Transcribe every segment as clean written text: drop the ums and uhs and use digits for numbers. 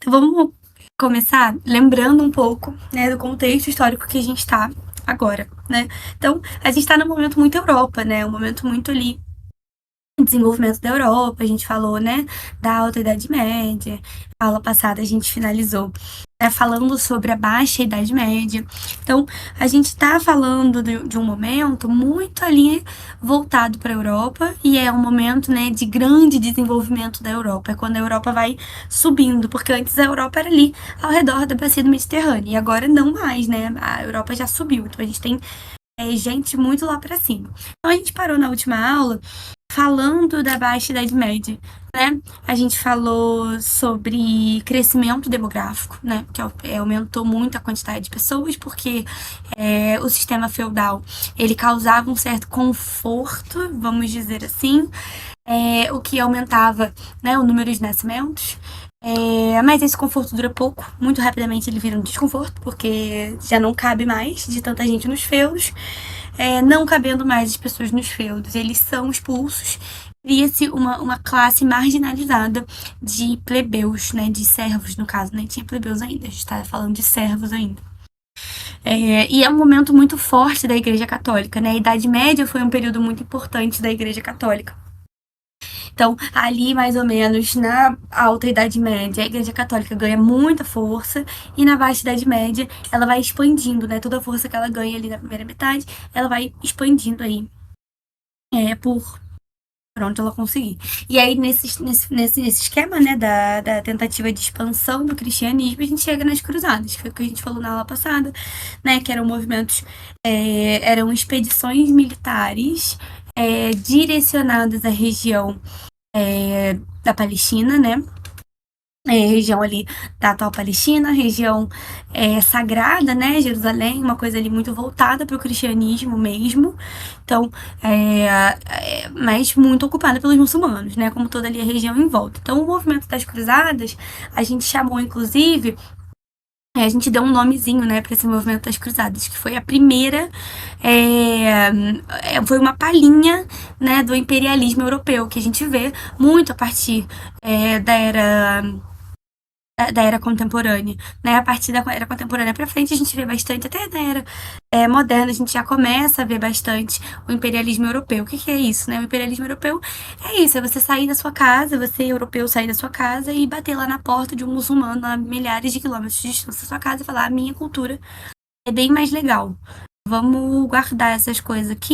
Vamos começar lembrando um pouco, né, do contexto histórico que a gente está agora, né? Então, a gente está num momento muito Europa, né? Um momento muito ali desenvolvimento da Europa, a gente falou, né, da Alta Idade Média. A aula passada a gente finalizou, né, falando sobre a Baixa Idade Média. Então, a gente está falando de um momento muito ali voltado para a Europa e é um momento, né, de grande desenvolvimento da Europa. É quando a Europa vai subindo, porque antes a Europa era ali ao redor da bacia do Mediterrâneo e agora não mais, né? A Europa já subiu, então a gente tem gente muito lá para cima. Então a gente parou na última aula falando da Baixa Idade Média, né? A gente falou sobre crescimento demográfico, né? Que aumentou muito a quantidade de pessoas, porque o sistema feudal ele causava um certo conforto, vamos dizer assim, o que aumentava, né, o número de nascimentos. Mas esse conforto dura pouco, muito rapidamente ele vira um desconforto, porque já não cabe mais de tanta gente nos feudos, não cabendo mais as pessoas nos feudos, eles são expulsos, cria-se uma classe marginalizada de plebeus, né, de servos, no caso, nem tinha plebeus ainda, a gente está falando de servos ainda. E é um momento muito forte da Igreja Católica, né? A Idade Média foi um período muito importante da Igreja Católica. Então, ali mais ou menos na Alta Idade Média, a Igreja Católica ganha muita força e na Baixa Idade Média ela vai expandindo, né? Toda a força que ela ganha ali na primeira metade, ela vai expandindo aí por onde ela conseguir. E aí, nesse esquema, né, da tentativa de expansão do cristianismo, a gente chega nas cruzadas, que foi o que a gente falou na aula passada, né? Que eram movimentos, eram expedições militares direcionadas à região da Palestina, né? Região ali da atual Palestina, região sagrada, né? Jerusalém, uma coisa ali muito voltada para o cristianismo mesmo. Então, mas muito ocupada pelos muçulmanos, né? Como toda ali a região em volta. Então, o movimento das cruzadas, a gente chamou, inclusive, a gente deu um nomezinho, né, para esse movimento das cruzadas, que foi a primeira, foi uma palhinha, né, do imperialismo europeu, que a gente vê muito a partir da era contemporânea, né? A partir da era contemporânea para frente a gente vê bastante, até da era moderna a gente já começa a ver bastante o imperialismo europeu. O que é isso, né? O imperialismo europeu é isso, é você sair da sua casa, você europeu sair da sua casa e bater lá na porta de um muçulmano a milhares de quilômetros de distância da sua casa e falar: a minha cultura é bem mais legal. Vamos guardar essas coisas aqui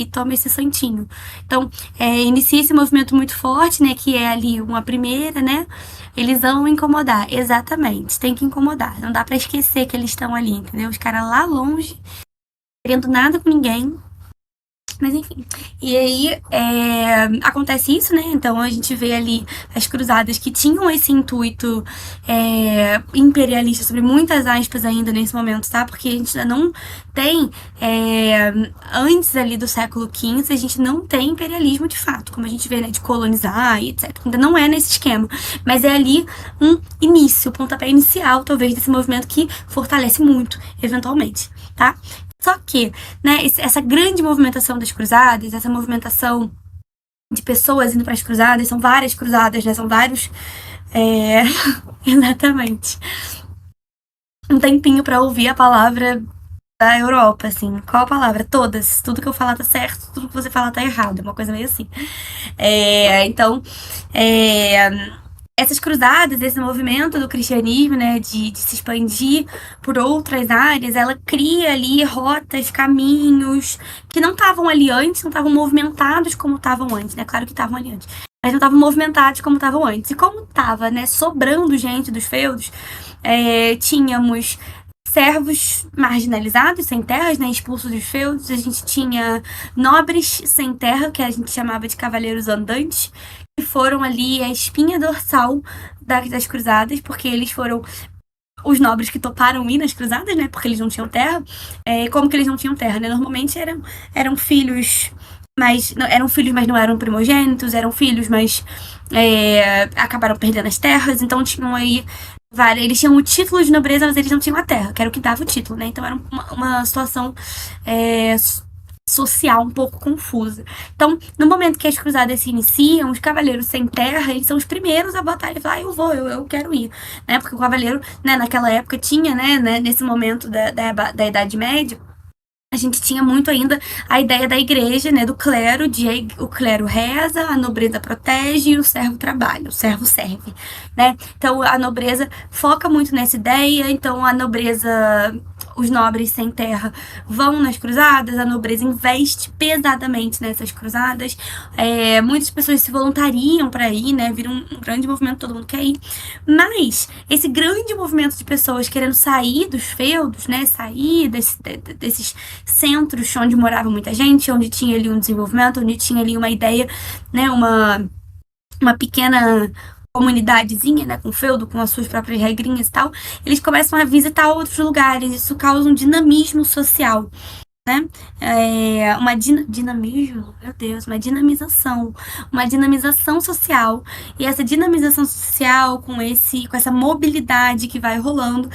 e toma esse santinho. Então, inicia esse movimento muito forte, né? Que é ali uma primeira, né? Eles vão incomodar, exatamente. Tem que incomodar. Não dá pra esquecer que eles estão ali, entendeu? Os caras lá longe, querendo nada com ninguém, mas enfim. E aí acontece isso, né? Então a gente vê ali as cruzadas que tinham esse intuito imperialista, sobre muitas aspas ainda nesse momento, tá? Porque a gente ainda não tem, antes ali do século XV, a gente não tem imperialismo de fato, como a gente vê, né? De colonizar e etc. Ainda não é nesse esquema. Mas é ali um início, o pontapé inicial, talvez, desse movimento que fortalece muito, eventualmente, tá? Só que, né, essa grande movimentação das cruzadas, essa movimentação de pessoas indo para as cruzadas, são várias cruzadas, né? São vários. Exatamente. Um tempinho para ouvir a palavra da Europa, assim. Qual a palavra? Todas. Tudo que eu falar tá certo, tudo que você falar tá errado. É uma coisa meio assim. Então, essas cruzadas, esse movimento do cristianismo, né, de se expandir por outras áreas, ela cria ali rotas, caminhos que não estavam ali antes, não estavam movimentados como estavam antes, né? Claro que estavam ali antes, mas não estavam movimentados como estavam antes. E como estava, né, sobrando gente dos feudos, tínhamos servos marginalizados, sem terras, né, expulsos dos feudos. A gente tinha nobres sem terra, que a gente chamava de cavaleiros andantes, que foram ali a espinha dorsal das cruzadas, porque eles foram os nobres que toparam ir nas cruzadas, né, porque eles não tinham terra. Como que eles não tinham terra, né? Normalmente eram filhos, mas não eram primogênitos, eram filhos, mas acabaram perdendo as terras, então tinham aí eles tinham o título de nobreza, mas eles não tinham a terra, que era o que dava o título, né? Então era uma situação social um pouco confusa. Então, no momento que as cruzadas se iniciam, os cavaleiros sem terra, eles são os primeiros a botar e falar, eu vou, eu quero ir, né? Porque o cavaleiro, né, naquela época tinha, né nesse momento da Idade Média, a gente tinha muito ainda a ideia da igreja, né, do clero, o clero reza, a nobreza protege e o servo trabalha, o servo serve, né? Então a nobreza foca muito nessa ideia, então a nobreza, os nobres sem terra vão nas cruzadas, a nobreza investe pesadamente nessas cruzadas, muitas pessoas se voluntariam para ir, né, vira um grande movimento, todo mundo quer ir, mas esse grande movimento de pessoas querendo sair dos feudos, né, sair desses centros onde morava muita gente, onde tinha ali um desenvolvimento, onde tinha ali uma ideia, né, uma pequena comunidadezinha, né, com feudo, com as suas próprias regrinhas e tal, eles começam a visitar outros lugares, isso causa um dinamismo social, né? Uma dinamismo, meu Deus, uma dinamização social. E essa dinamização social com essa mobilidade que vai rolando,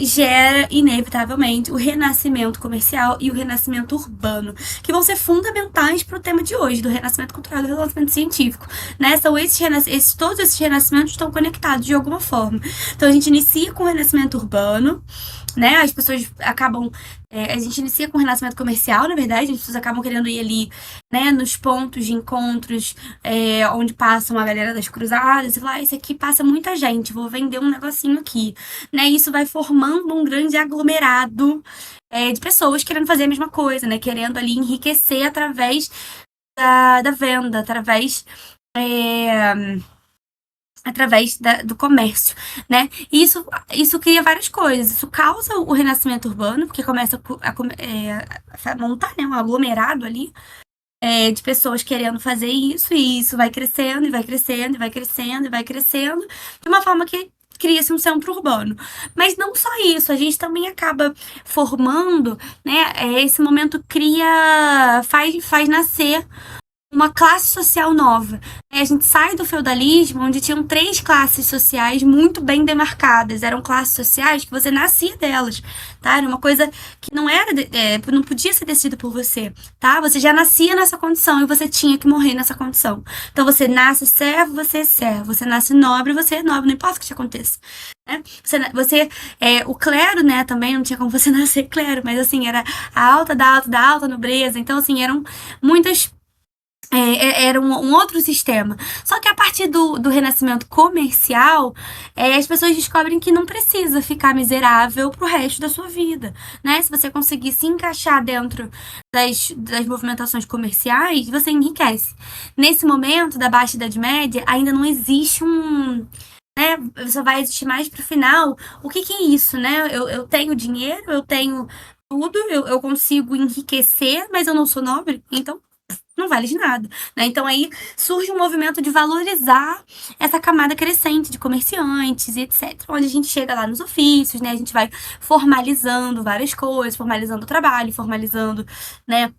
gera inevitavelmente o renascimento comercial e o renascimento urbano, que vão ser fundamentais para o tema de hoje, do renascimento cultural e do renascimento científico, né? São todos esses renascimentos estão conectados de alguma forma. Então a gente inicia com o renascimento urbano, né? As pessoas acabam. A gente inicia com o renascimento comercial, na verdade, as pessoas acabam querendo ir ali, né, nos pontos de encontros, onde passam a galera das cruzadas, e falar, esse aqui passa muita gente, vou vender um negocinho aqui, né? Isso vai formando um grande aglomerado, de pessoas querendo fazer a mesma coisa, né? Querendo ali enriquecer através da venda, é, do comércio, né? E isso cria várias coisas. Isso causa o renascimento urbano, porque começa a montar, né, um aglomerado ali, de pessoas querendo fazer isso, e isso vai crescendo, e vai crescendo, e vai crescendo, e vai crescendo, de uma forma que cria-se um centro urbano. Mas não só isso, a gente também acaba formando, né? Esse momento faz nascer uma classe social nova. A gente sai do feudalismo, onde tinham três classes sociais muito bem demarcadas. Eram classes sociais que você nascia delas, tá? Era uma coisa que não podia ser decidida por você, tá? Você já nascia nessa condição e você tinha que morrer nessa condição. Então você nasce servo, você é servo. Você nasce nobre, você é nobre, não importa o que te aconteça. Né? O clero, né, também não tinha como você nascer clero, mas assim, era a alta da alta nobreza. Então, assim, eram muitas era um outro sistema. Só que a partir do renascimento comercial, as pessoas descobrem que não precisa ficar miserável pro resto da sua vida, né? Se você conseguir se encaixar dentro das movimentações comerciais, você enriquece. Nesse momento da Baixa Idade Média, ainda não existe né? Só vai existir mais pro final. O que é isso, né? Eu tenho dinheiro, eu tenho tudo, eu consigo enriquecer, mas eu não sou nobre, então não vale de nada, né? Então aí surge um movimento de valorizar essa camada crescente de comerciantes e etc. Onde a gente chega lá nos ofícios, né? A gente vai formalizando várias coisas, formalizando o trabalho, formalizando, né?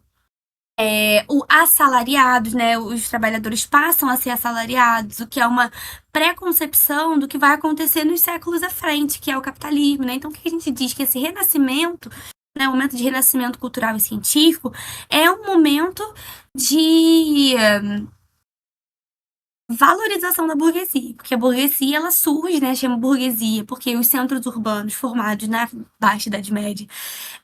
O assalariados, né? Os trabalhadores passam a ser assalariados, o que é uma pré-concepção do que vai acontecer nos séculos à frente, que é o capitalismo, né? Então, o que a gente diz? Que esse renascimento, né, o momento de renascimento cultural e científico, é um momento de valorização da burguesia, porque a burguesia ela surge, né, chama burguesia, porque os centros urbanos formados na Baixa Idade Média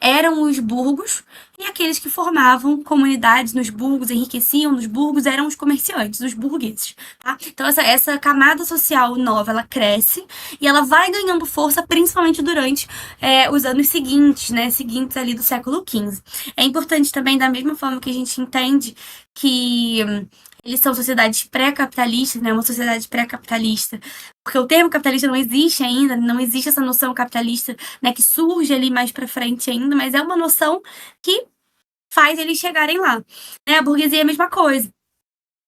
eram os burgos, e aqueles que formavam comunidades nos burgos, enriqueciam nos burgos, eram os comerciantes, os burgueses, tá? Então essa camada social nova, ela cresce e ela vai ganhando força, principalmente durante os anos seguintes, né, seguintes ali do século XV. É importante também, da mesma forma que a gente entende que eles são sociedades pré-capitalistas, né? Uma sociedade pré-capitalista. Porque o termo capitalista não existe ainda, não existe essa noção capitalista, né? Que surge ali mais pra frente ainda, mas é uma noção que faz eles chegarem lá. Né? A burguesia é a mesma coisa.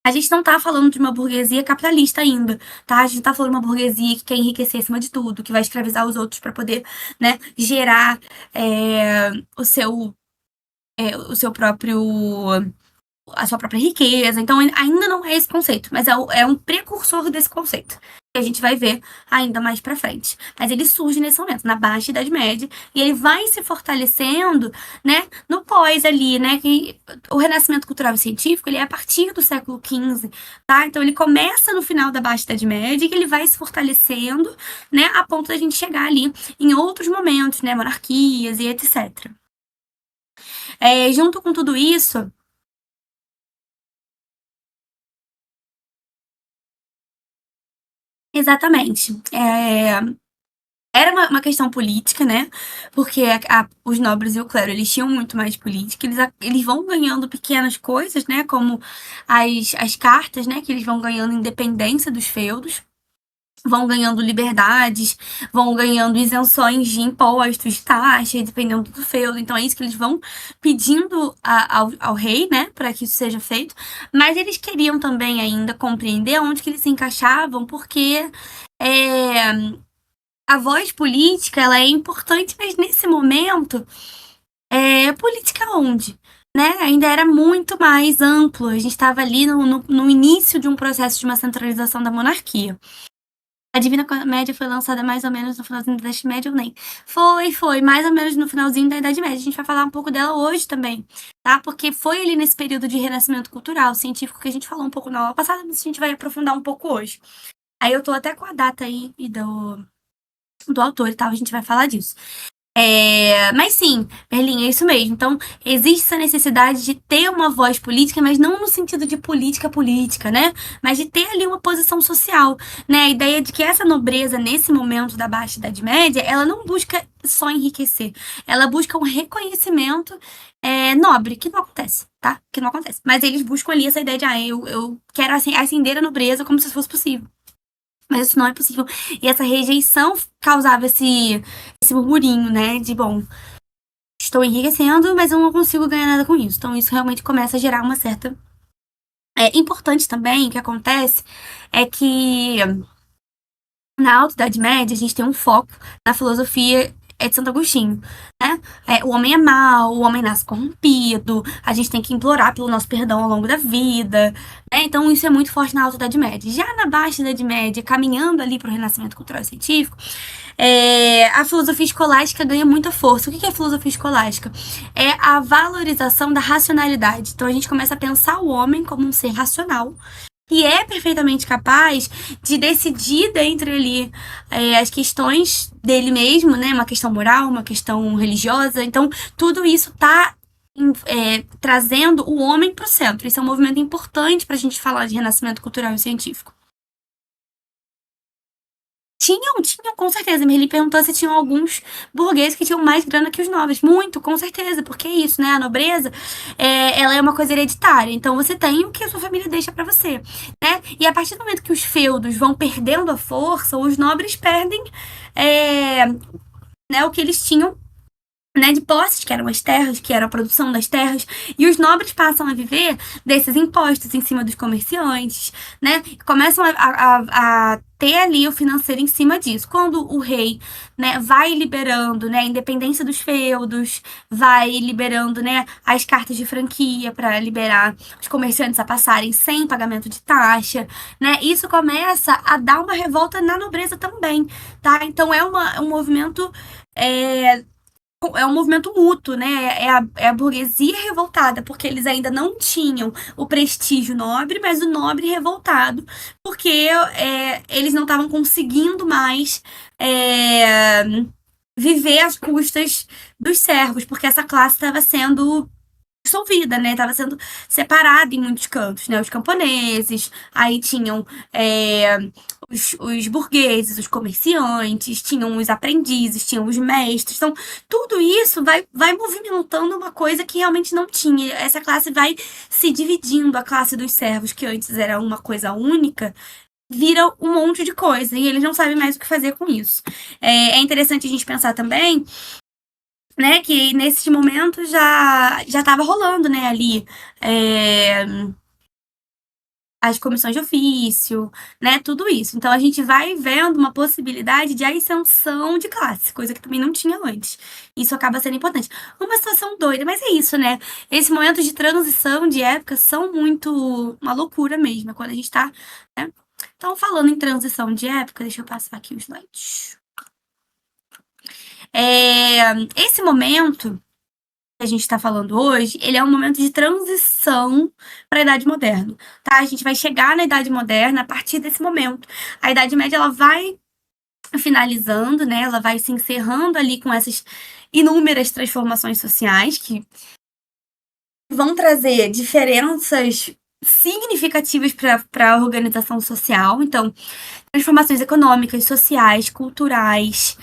A gente não tá falando de uma burguesia capitalista ainda, tá? A gente tá falando de uma burguesia que quer enriquecer acima de tudo, que vai escravizar os outros para poder, né, gerar o seu próprio a sua própria riqueza. Então, ainda não é esse conceito, mas é um precursor desse conceito. que a gente vai ver ainda mais pra frente. Mas ele surge nesse momento, na Baixa Idade Média, e ele vai se fortalecendo, né, no pós ali, né, que o Renascimento Cultural e Científico, ele é a partir do século XV, tá? Então ele começa no final da Baixa Idade Média e ele vai se fortalecendo, né, a ponto da gente chegar ali em outros momentos, né, monarquias e etc. Junto com tudo isso, exatamente. Era uma questão política, né? Porque os nobres e o clero, eles tinham muito mais política. Eles vão ganhando pequenas coisas, né? Como as cartas, né? Que eles vão ganhando independência dos feudos. Vão ganhando liberdades, vão ganhando isenções de impostos, de taxas, dependendo do feudo. Então é isso que eles vão pedindo ao rei, né, para que isso seja feito. Mas eles queriam também ainda compreender onde que eles se encaixavam, porque é, a voz política ela é importante, mas nesse momento, política onde? Né? Ainda era muito mais amplo. A gente estava ali no início de um processo de uma centralização da monarquia. A Divina Comédia foi lançada mais ou menos no finalzinho da Idade Média, ou nem? Foi, mais ou menos no finalzinho da Idade Média. A gente vai falar um pouco dela hoje também, tá? Porque foi ali nesse período de renascimento cultural, científico, que a gente falou um pouco na aula passada, mas a gente vai aprofundar um pouco hoje. Aí eu tô até com a data aí e do autor e tal, a gente vai falar disso. Mas sim, Berlim, é isso mesmo. Então, existe essa necessidade de ter uma voz política, mas não no sentido de política, né? Mas de ter ali uma posição social, né? A ideia de que essa nobreza, nesse momento da Baixa Idade Média, ela não busca só enriquecer, ela busca um reconhecimento nobre, que não acontece, tá? Que não acontece. Mas eles buscam ali essa ideia de, eu quero ascender a nobreza como se fosse possível. Mas isso não é possível. E essa rejeição causava esse murmurinho, né? De, bom, estou enriquecendo, mas eu não consigo ganhar nada com isso. Então, isso realmente começa a gerar uma certa. Importante também, o que acontece é que na Alta Idade Média a gente tem um foco na filosofia de Santo Agostinho, né? O homem é mau, o homem nasce corrompido, a gente tem que implorar pelo nosso perdão ao longo da vida, né? Então isso é muito forte na Alta Idade Média. Já na Baixa Idade Média, caminhando ali para o Renascimento Cultural e Científico, a filosofia escolástica ganha muita força. O que é filosofia escolástica? É a valorização da racionalidade. Então a gente começa a pensar o homem como um ser racional que é perfeitamente capaz de decidir dentre ali as questões dele mesmo, né? Uma questão moral, uma questão religiosa. Então tudo isso está trazendo o homem para o centro. Isso é um movimento importante para a gente falar de renascimento cultural e científico. Tinham, com certeza. Ele perguntou se tinham alguns burgueses que tinham mais grana que os nobres. Muito, com certeza, porque é isso, né? A nobreza, ela é uma coisa hereditária. Então você tem o que a sua família deixa para você, né? E a partir do momento que os feudos vão perdendo a força, os nobres perdem, né, o que eles tinham, né, de posses, que eram as terras, que era a produção das terras, e os nobres passam a viver desses impostos em cima dos comerciantes, né, começam a ter ali o financeiro em cima disso. Quando o rei, né, vai liberando, né, a independência dos feudos, vai liberando, né, as cartas de franquia para liberar os comerciantes a passarem sem pagamento de taxa, né, isso começa a dar uma revolta na nobreza também, tá? Então um movimento mútuo, né? É a burguesia revoltada, porque eles ainda não tinham o prestígio nobre, mas o nobre revoltado, porque eles não estavam conseguindo mais é, viver às custas dos servos, porque essa classe estava sendo dissolvida, né? Estava sendo separada em muitos cantos, né? Os camponeses, aí tinham os burgueses, os comerciantes, tinham os aprendizes, tinham os mestres. Então, tudo isso vai movimentando uma coisa que realmente não tinha. Essa classe vai se dividindo. A classe dos servos, que antes era uma coisa única, vira um monte de coisa. E eles não sabem mais o que fazer com isso. É interessante a gente pensar também, né, que nesse momento já estava rolando, né, ali as comissões de ofício, né, tudo isso. Então a gente vai vendo uma possibilidade de ascensão de classe, coisa que também não tinha antes. Isso acaba sendo importante. Uma situação doida, mas é isso, né? Esses momentos de transição de época são muito uma loucura mesmo, quando a gente tá, né? Então, falando em transição de época, deixa eu passar aqui os slides. Esse momento que a gente está falando hoje, ele é um momento de transição para a Idade Moderna, tá? A gente vai chegar na Idade Moderna a partir desse momento. A Idade Média, ela vai finalizando, né? Ela vai se encerrando ali com essas inúmeras transformações sociais que vão trazer diferenças significativas para a organização social. Então, transformações econômicas, sociais, culturais,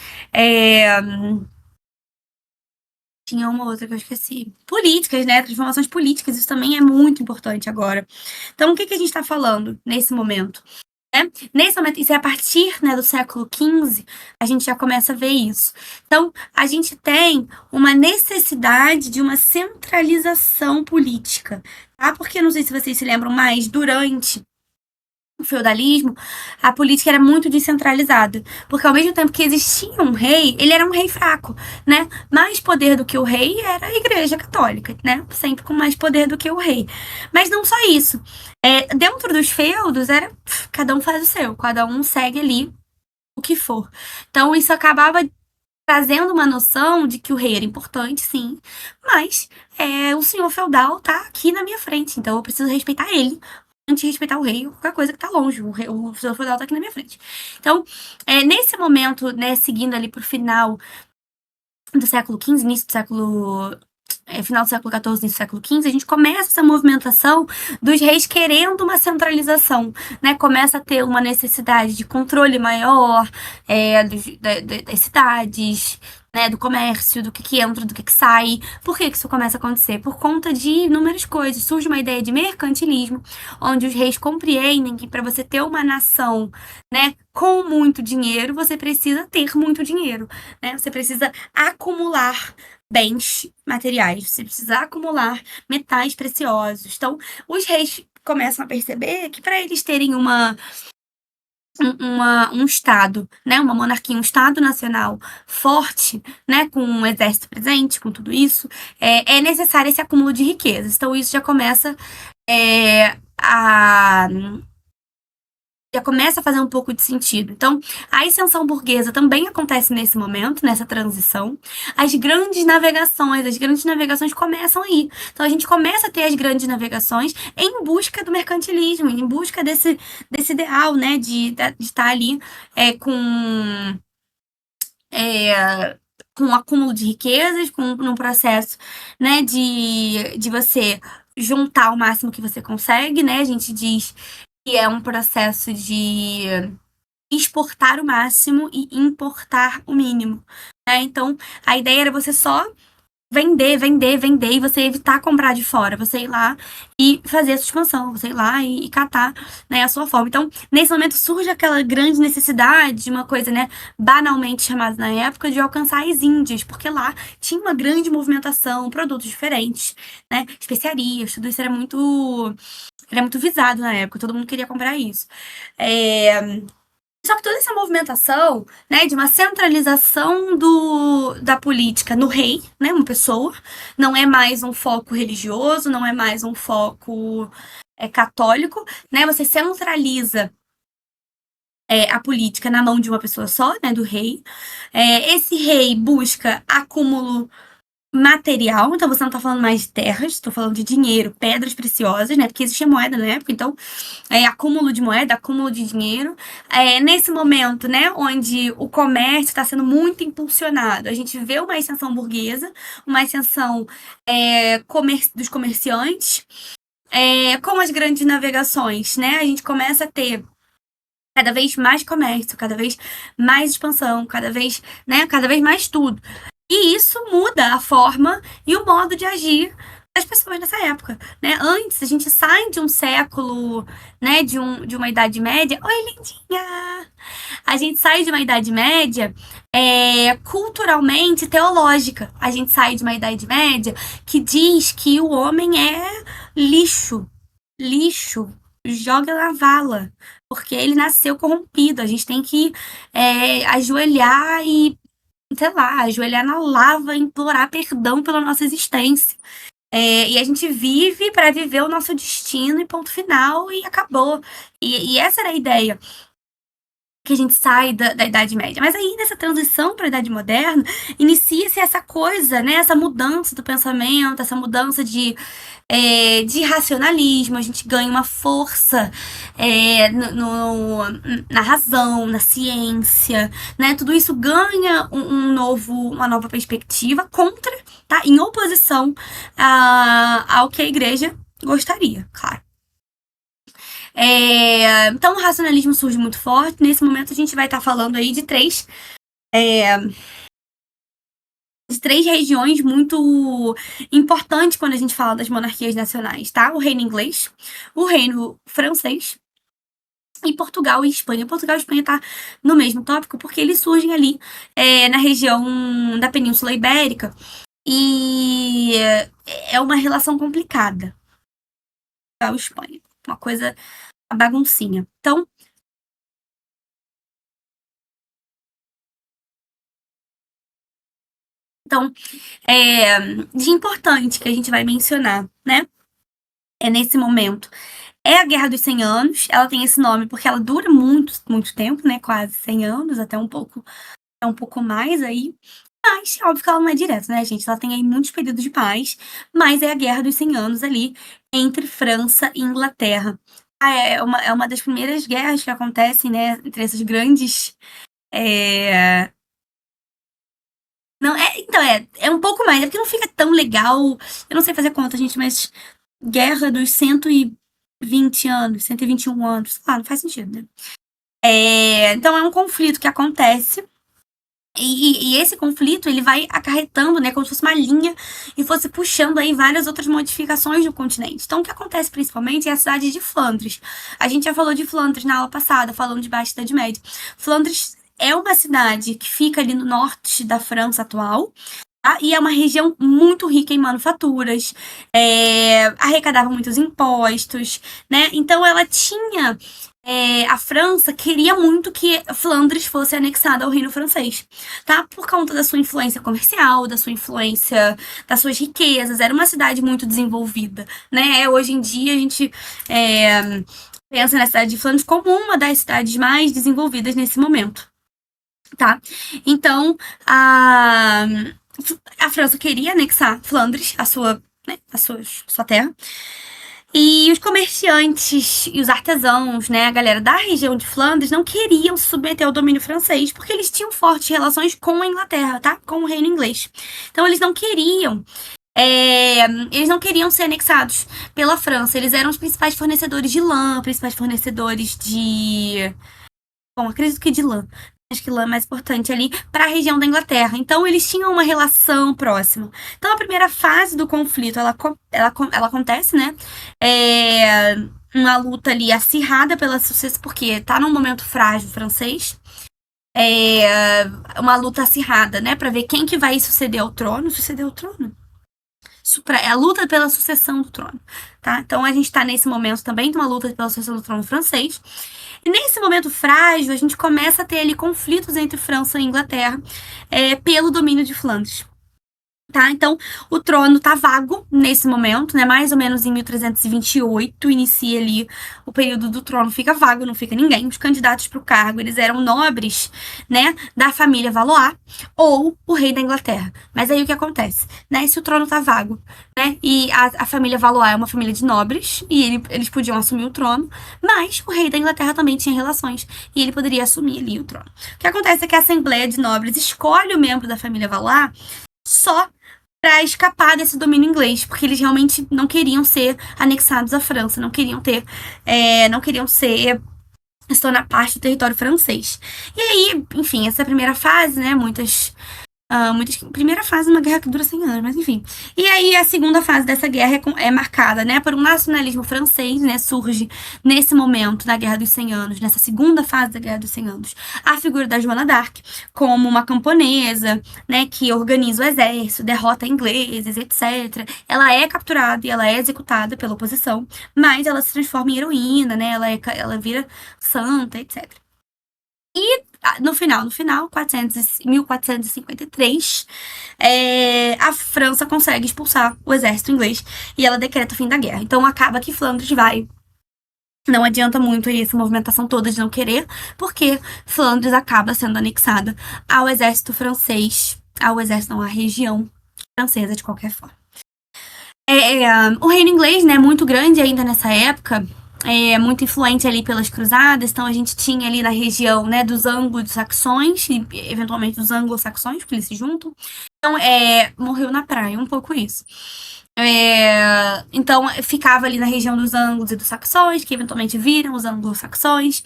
tinha uma outra que eu esqueci. Políticas, né? Transformações políticas, isso também é muito importante agora. Então, o que a gente está falando nesse momento? Nesse momento, isso é a partir, né, do século XV, a gente já começa a ver isso. Então, a gente tem uma necessidade de uma centralização política, tá? Porque, não sei se vocês se lembram, mas durante o feudalismo, a política era muito descentralizada, porque ao mesmo tempo que existia um rei, ele era um rei fraco, né? Mais poder do que o rei era a Igreja Católica, né? Sempre com mais poder do que o rei. Mas não só isso. Dentro dos feudos, cada um faz o seu, cada um segue ali o que for. Então, isso acabava trazendo uma noção de que o rei era importante, sim, mas o senhor feudal tá aqui na minha frente, então eu preciso respeitar ele antes de respeitar o rei ou qualquer coisa que tá longe. O senhor feudal tá aqui na minha frente. Então, nesse momento, né, seguindo ali pro final do século XV, início do século final do século XIV, início do século XV, a gente começa essa movimentação dos reis querendo uma centralização, né? Começa a ter uma necessidade de controle maior das cidades, né? Do comércio, do que entra, do que sai. Por que isso começa a acontecer? Por conta de inúmeras coisas. Surge uma ideia de mercantilismo, onde os reis compreendem que para você ter uma nação, né, com muito dinheiro, você precisa ter muito dinheiro, né? Você precisa acumular bens materiais, você precisa acumular metais preciosos. Então, os reis começam a perceber que para eles terem um Estado, né, uma monarquia, um Estado nacional forte, né, com um exército presente, com tudo isso, é necessário esse acúmulo de riquezas. Então, isso já começa a fazer um pouco de sentido. Então, a ascensão burguesa também acontece nesse momento, nessa transição. As grandes navegações começam aí. Então, a gente começa a ter as grandes navegações em busca do mercantilismo, em busca desse ideal, né, de estar ali com um acúmulo de riquezas, num processo, né, de você juntar o máximo que você consegue, né? A gente diz que é um processo de exportar o máximo e importar o mínimo, né? Então, a ideia era você só vender, vender, vender e você evitar comprar de fora, você ir lá e fazer essa expansão, você ir lá e catar, né, a sua forma. Então, nesse momento surge aquela grande necessidade de uma coisa, né, banalmente chamada na época de alcançar as Índias, porque lá tinha uma grande movimentação, produtos diferentes, né, especiarias, tudo isso era muito visado na época, todo mundo queria comprar isso. Só que toda essa movimentação, né, de uma centralização da política no rei, né, uma pessoa, não é mais um foco religioso, não é mais um foco católico, né, você centraliza a política na mão de uma pessoa só, né, do rei. Esse rei busca acúmulo material, então você não tá falando mais de terras, tô falando de dinheiro, pedras preciosas, né? Porque existia moeda na época, então acúmulo de moeda, acúmulo de dinheiro. Nesse momento, né, onde o comércio está sendo muito impulsionado, a gente vê uma ascensão burguesa, uma ascensão dos comerciantes, com as grandes navegações, né? A gente começa a ter cada vez mais comércio, cada vez mais expansão, cada vez mais tudo. E isso muda a forma e o modo de agir das pessoas nessa época, né? Antes, a gente sai de um século, né, de uma Idade Média. Oi, lindinha! A gente sai de uma Idade Média culturalmente teológica. A gente sai de uma Idade Média que diz que o homem é lixo. Lixo. Joga na vala. Porque ele nasceu corrompido. A gente tem que ajoelhar e sei lá, ajoelhar na lava e implorar perdão pela nossa existência. E a gente vive para viver o nosso destino e ponto final e acabou. E essa era a ideia que a gente sai da Idade Média. Mas aí, nessa transição para a Idade Moderna, inicia-se essa coisa, né? Essa mudança do pensamento, essa mudança de racionalismo. A gente ganha uma força na razão, na ciência, né? Tudo isso ganha uma nova perspectiva contra, tá? Em oposição ao que a igreja gostaria, claro. Então, o racionalismo surge muito forte. Nesse momento, a gente vai estar falando aí de três regiões muito importantes quando a gente fala das monarquias nacionais, tá? O reino inglês, o reino francês e Portugal e Espanha. Portugal e Espanha tá no mesmo tópico porque eles surgem ali na região da Península Ibérica e é uma relação complicada. Portugal e Espanha. Uma coisa baguncinha. Então, de importante que a gente vai mencionar, né? Nesse momento. É a Guerra dos 100 Anos. Ela tem esse nome porque ela dura muito, muito tempo, né? Quase 100 anos, até um pouco mais aí. Mas, óbvio que ela não é direta, né, gente? Ela tem aí muitos períodos de paz, mas é a Guerra dos 100 Anos ali entre França e Inglaterra. É uma das primeiras guerras que acontecem, né, entre essas grandes. Não, então, é um pouco mais, é porque não fica tão legal. Eu não sei fazer conta, gente, mas Guerra dos 120 anos, 121 anos. Ah, não faz sentido, né? Então é um conflito que acontece. E esse conflito, ele vai acarretando, né, como se fosse uma linha e fosse puxando aí várias outras modificações no continente. Então, o que acontece principalmente é a cidade de Flandres. A gente já falou de Flandres na aula passada, falando de Baixa Idade Média. Flandres é uma cidade que fica ali no norte da França atual, tá? E é uma região muito rica em manufaturas, arrecadava muitos impostos, né? Então, ela tinha a França queria muito que Flandres fosse anexada ao reino francês, tá? Por conta da sua influência comercial, da sua influência, das suas riquezas. Era uma cidade muito desenvolvida, né? Hoje em dia a gente pensa na cidade de Flandres como uma das cidades mais desenvolvidas nesse momento, tá? Então a França queria anexar Flandres, sua terra. E os comerciantes e os artesãos, né, a galera da região de Flandres, não queriam se submeter ao domínio francês, porque eles tinham fortes relações com a Inglaterra, tá? Com o reino inglês. Então eles não queriam ser anexados pela França. Eles eram os principais fornecedores de lã, principais fornecedores de. Bom, acredito que de lã. Acho que lã é mais importante ali para a região da Inglaterra. Então, eles tinham uma relação próxima. Então, a primeira fase do conflito, ela acontece, né? Uma luta ali acirrada pela sucesso, porque tá num momento frágil francês. Uma luta acirrada, né? Para ver quem que vai suceder ao trono. Suceder ao trono? É a luta pela sucessão do trono, tá? Então, a gente tá nesse momento também de uma luta pela sucessão do trono francês. E nesse momento frágil, a gente começa a ter ali conflitos entre França e Inglaterra pelo domínio de Flandres. Tá? Então, o trono tá vago nesse momento, né? Mais ou menos em 1328, inicia ali o período do trono, fica vago, não fica ninguém. Os candidatos para o cargo, eles eram nobres, né, da família Valois ou o rei da Inglaterra. Mas aí o que acontece, né? Se o trono tá vago, né, e a família Valois é uma família de nobres e eles podiam assumir o trono, mas o rei da Inglaterra também tinha relações e ele poderia assumir ali o trono. O que acontece é que a Assembleia de Nobres escolhe o membro da família Valois só para escapar desse domínio inglês, porque eles realmente não queriam ser anexados à França, não queriam se tornar parte do território francês. E aí, enfim, essa primeira fase, né, primeira fase de uma guerra que dura 100 anos, mas enfim. E aí a segunda fase dessa guerra é marcada, né, por um nacionalismo francês, né, surge nesse momento da Guerra dos 100 Anos, nessa segunda fase da Guerra dos 100 Anos, a figura da Joana d'Arc como uma camponesa, né, que organiza o exército, derrota ingleses, etc. Ela é capturada e ela é executada pela oposição, mas ela se transforma em heroína, né, ela vira santa, etc. E no final, 1453, a França consegue expulsar o exército inglês e ela decreta o fim da guerra. Então acaba que Flandres vai. Não adianta muito aí essa movimentação toda de não querer, porque Flandres acaba sendo anexada ao exército francês, ao exército, não, à região francesa de qualquer forma. O reino inglês, né, muito grande ainda nessa época, muito influente ali pelas cruzadas, então a gente tinha ali na região, né, dos anglo-saxões e eventualmente dos anglo-saxões, porque eles se juntam. Então, morreu na praia, um pouco isso. Então, ficava ali na região dos anglos e dos saxões, que eventualmente viram os anglo-saxões.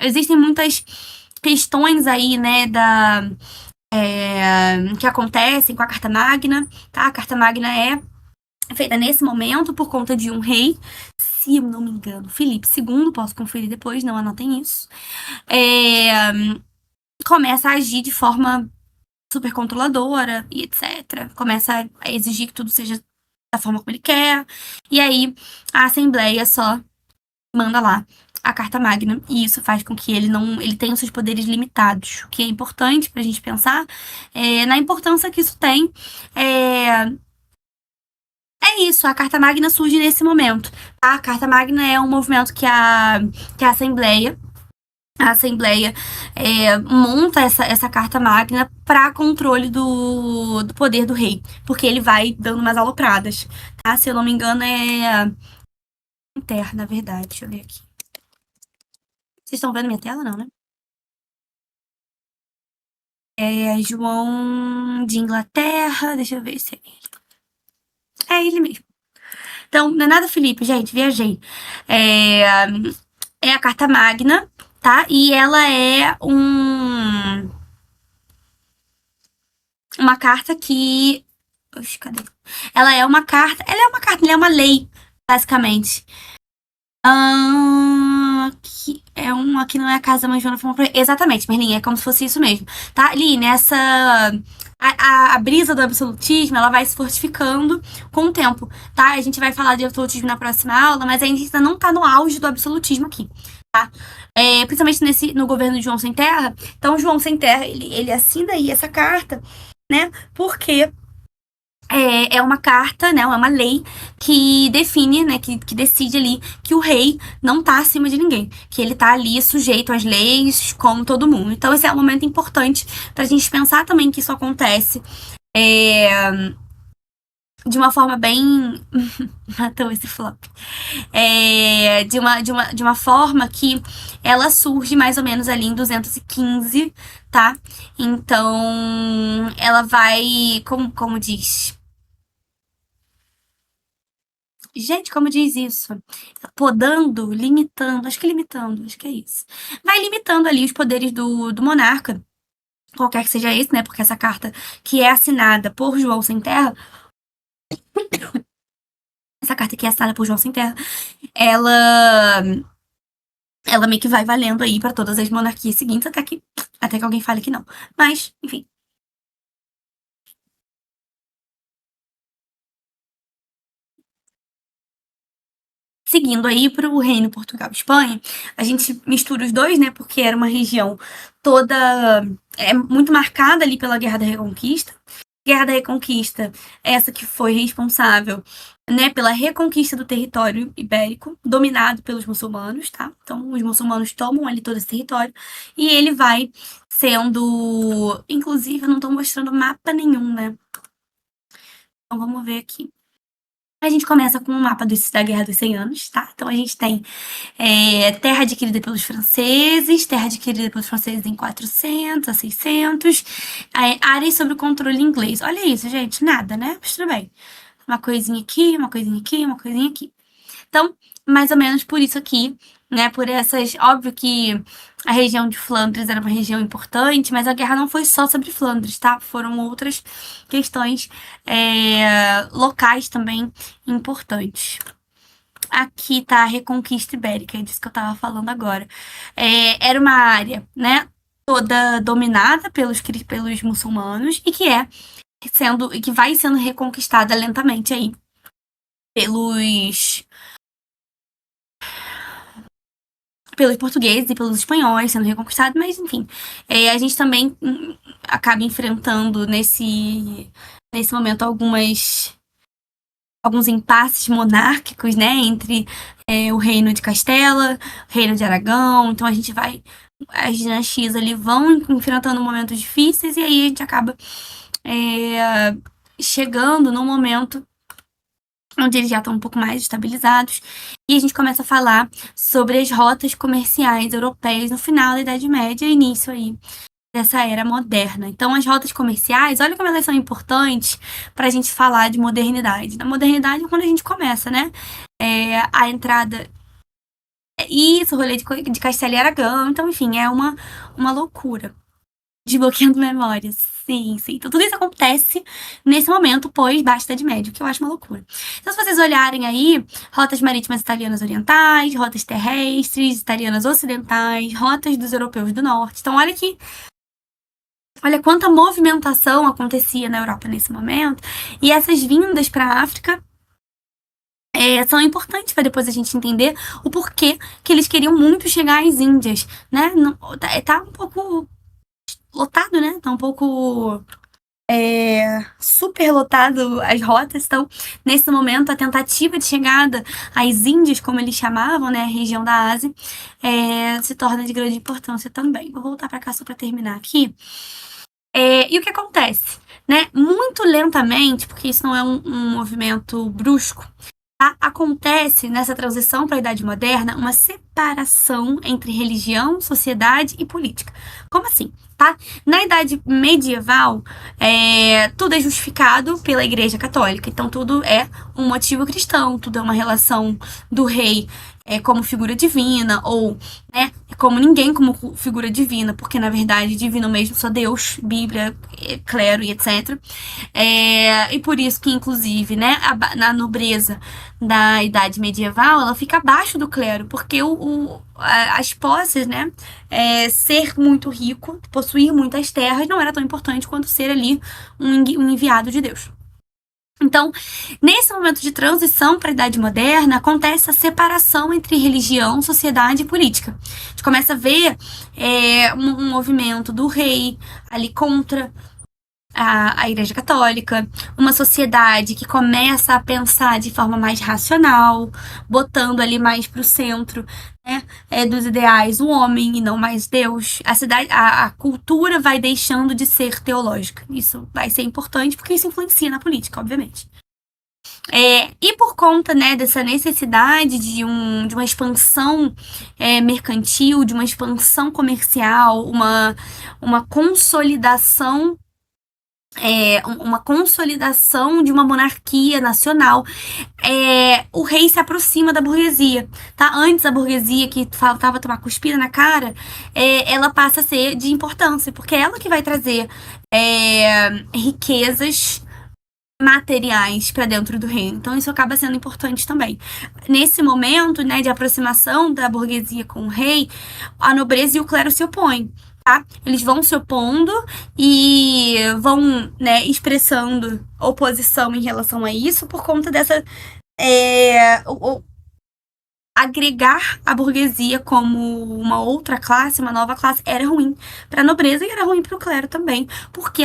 Existem muitas questões aí, né, que acontecem com a Carta Magna, tá? A Carta Magna é feita nesse momento por conta de um rei, se eu não me engano, Filipe II, posso conferir depois, não anotem isso, começa a agir de forma super controladora e etc. Começa a exigir que tudo seja da forma como ele quer, e aí a Assembleia só manda lá a Carta Magna, e isso faz com que ele tenha os seus poderes limitados, o que é importante para a gente pensar na importância que isso tem. É isso, a Carta Magna surge nesse momento. Tá? A Carta Magna é um movimento que a Assembleia monta essa Carta Magna para controle do poder do rei, porque ele vai dando umas alopradas. Tá? Se eu não me engano, é interna, na verdade. Deixa eu ver aqui. Vocês estão vendo minha tela, não, né? É João de Inglaterra, deixa eu ver se é ele. É ele mesmo. Então, não é nada Felipe, gente, viajei. É a Carta Magna, tá? E ela é uma carta que. Oxe, cadê? Ela é uma lei, basicamente. Aqui aqui não é a casa mais Joana exatamente, Merlin, é como se fosse isso mesmo. Tá ali nessa. A brisa do absolutismo, ela vai se fortificando com o tempo, tá? A gente vai falar de absolutismo na próxima aula, mas a gente ainda não tá no auge do absolutismo aqui, tá? Principalmente no governo de João Sem Terra. Então, João Sem Terra, ele assina aí essa carta, né? Porque é uma carta, né? É uma lei que define, né? Que decide ali que o rei não tá acima de ninguém, que ele tá ali sujeito às leis, como todo mundo. Então, esse é um momento importante pra gente pensar também que isso acontece de uma forma bem. Matou esse flop. De uma forma que ela surge mais ou menos ali em 215, tá? Então, ela vai. Como diz? Gente, como diz isso? Podando, limitando, acho que é isso. Vai limitando ali os poderes do monarca, qualquer que seja esse, né? Porque essa carta que é assinada por João Sem Terra, essa carta que é assinada por João Sem Terra, ela, ela meio que vai valendo aí para todas as monarquias seguintes, até que alguém fale que não. Mas, enfim. Seguindo aí para o Reino Portugal e Espanha, a gente mistura os dois, né? Porque era uma região toda muito marcada ali pela Guerra da Reconquista. Guerra da Reconquista, essa que foi responsável, né, pela reconquista do território ibérico, dominado pelos muçulmanos, tá? Então, os muçulmanos tomam ali todo esse território e ele vai sendo, inclusive, eu não estou mostrando mapa nenhum, né? Então, vamos ver aqui. A gente começa com um mapa da Guerra dos 100 Anos, tá? Então a gente tem terra adquirida pelos franceses, terra adquirida pelos franceses em 400 a 600, áreas sob o controle inglês. Olha isso, gente, nada, né? Mas tudo bem. Uma coisinha aqui, uma coisinha aqui, uma coisinha aqui. Então, mais ou menos por isso aqui, né? Por essas. Óbvio que a região de Flandres era uma região importante, mas a guerra não foi só sobre Flandres, tá? Foram outras questões locais também importantes. Aqui tá a Reconquista Ibérica, é disso que eu tava falando agora. Era uma área, né? Toda dominada pelos muçulmanos e que vai sendo reconquistada lentamente aí pelos pelos portugueses e pelos espanhóis sendo reconquistado, mas enfim, a gente também acaba enfrentando nesse momento alguns impasses monárquicos, né, entre o reino de Castela, o reino de Aragão, então as dinastias ali vão enfrentando momentos difíceis e aí a gente acaba chegando num momento onde eles já estão um pouco mais estabilizados, e a gente começa a falar sobre as rotas comerciais europeias no final da Idade Média e início aí dessa era moderna. Então, as rotas comerciais, olha como elas são importantes para a gente falar de modernidade. Na modernidade é quando a gente começa, né? A entrada. Isso, o rolê de Castelo e Aragão. Então, enfim, é uma loucura. Desbloqueando memórias. Sim, sim. Então, tudo isso acontece nesse momento pós-Baixa Idade Média, o que eu acho uma loucura. Então, se vocês olharem aí, rotas marítimas italianas orientais, rotas terrestres italianas ocidentais, rotas dos europeus do norte. Então, olha quanta movimentação acontecia na Europa nesse momento. E essas vindas para a África são importantes para depois a gente entender o porquê que eles queriam muito chegar às Índias, né? Tá um pouco lotado, né? Tá um pouco super lotado as rotas. Então, nesse momento, a tentativa de chegada às Índias, como eles chamavam, né? A região da Ásia, se torna de grande importância também. Vou voltar para cá só para terminar aqui. E o que acontece? Né? Muito lentamente, porque isso não é um movimento brusco, acontece nessa transição para a Idade Moderna uma separação entre religião, sociedade e política. Como assim? Tá? Na Idade Medieval, tudo é justificado pela Igreja Católica. Então, tudo é um motivo cristão, tudo é uma relação do rei como figura divina, ou né, como ninguém como figura divina, porque na verdade divino mesmo só Deus, Bíblia, clero e etc. E por isso que, inclusive, né, na nobreza da Idade Medieval, ela fica abaixo do clero, porque as posses, né, ser muito rico, possuir muitas terras, não era tão importante quanto ser ali um enviado de Deus. Então, nesse momento de transição para a Idade Moderna, acontece a separação entre religião, sociedade e política. A gente começa a ver um movimento do rei ali contra a Igreja Católica, uma sociedade que começa a pensar de forma mais racional, botando ali mais para o centro, né, dos ideais o homem e não mais Deus. A cultura vai deixando de ser teológica. Isso vai ser importante porque isso influencia na política, obviamente. E por conta, né, dessa necessidade de uma expansão mercantil, de uma expansão comercial, uma consolidação de uma monarquia nacional, o rei se aproxima da burguesia, tá? Antes a burguesia que faltava tomar cuspida na cara, ela passa a ser de importância, porque é ela que vai trazer riquezas materiais para dentro do reino. Então isso acaba sendo importante também. Nesse momento, né, de aproximação da burguesia com o rei, a nobreza e o clero se opõem. Tá? Eles vão se opondo e vão, né, expressando oposição em relação a isso por conta dessa agregar a burguesia como uma outra classe, uma nova classe, era ruim para a nobreza e era ruim para o clero também, porque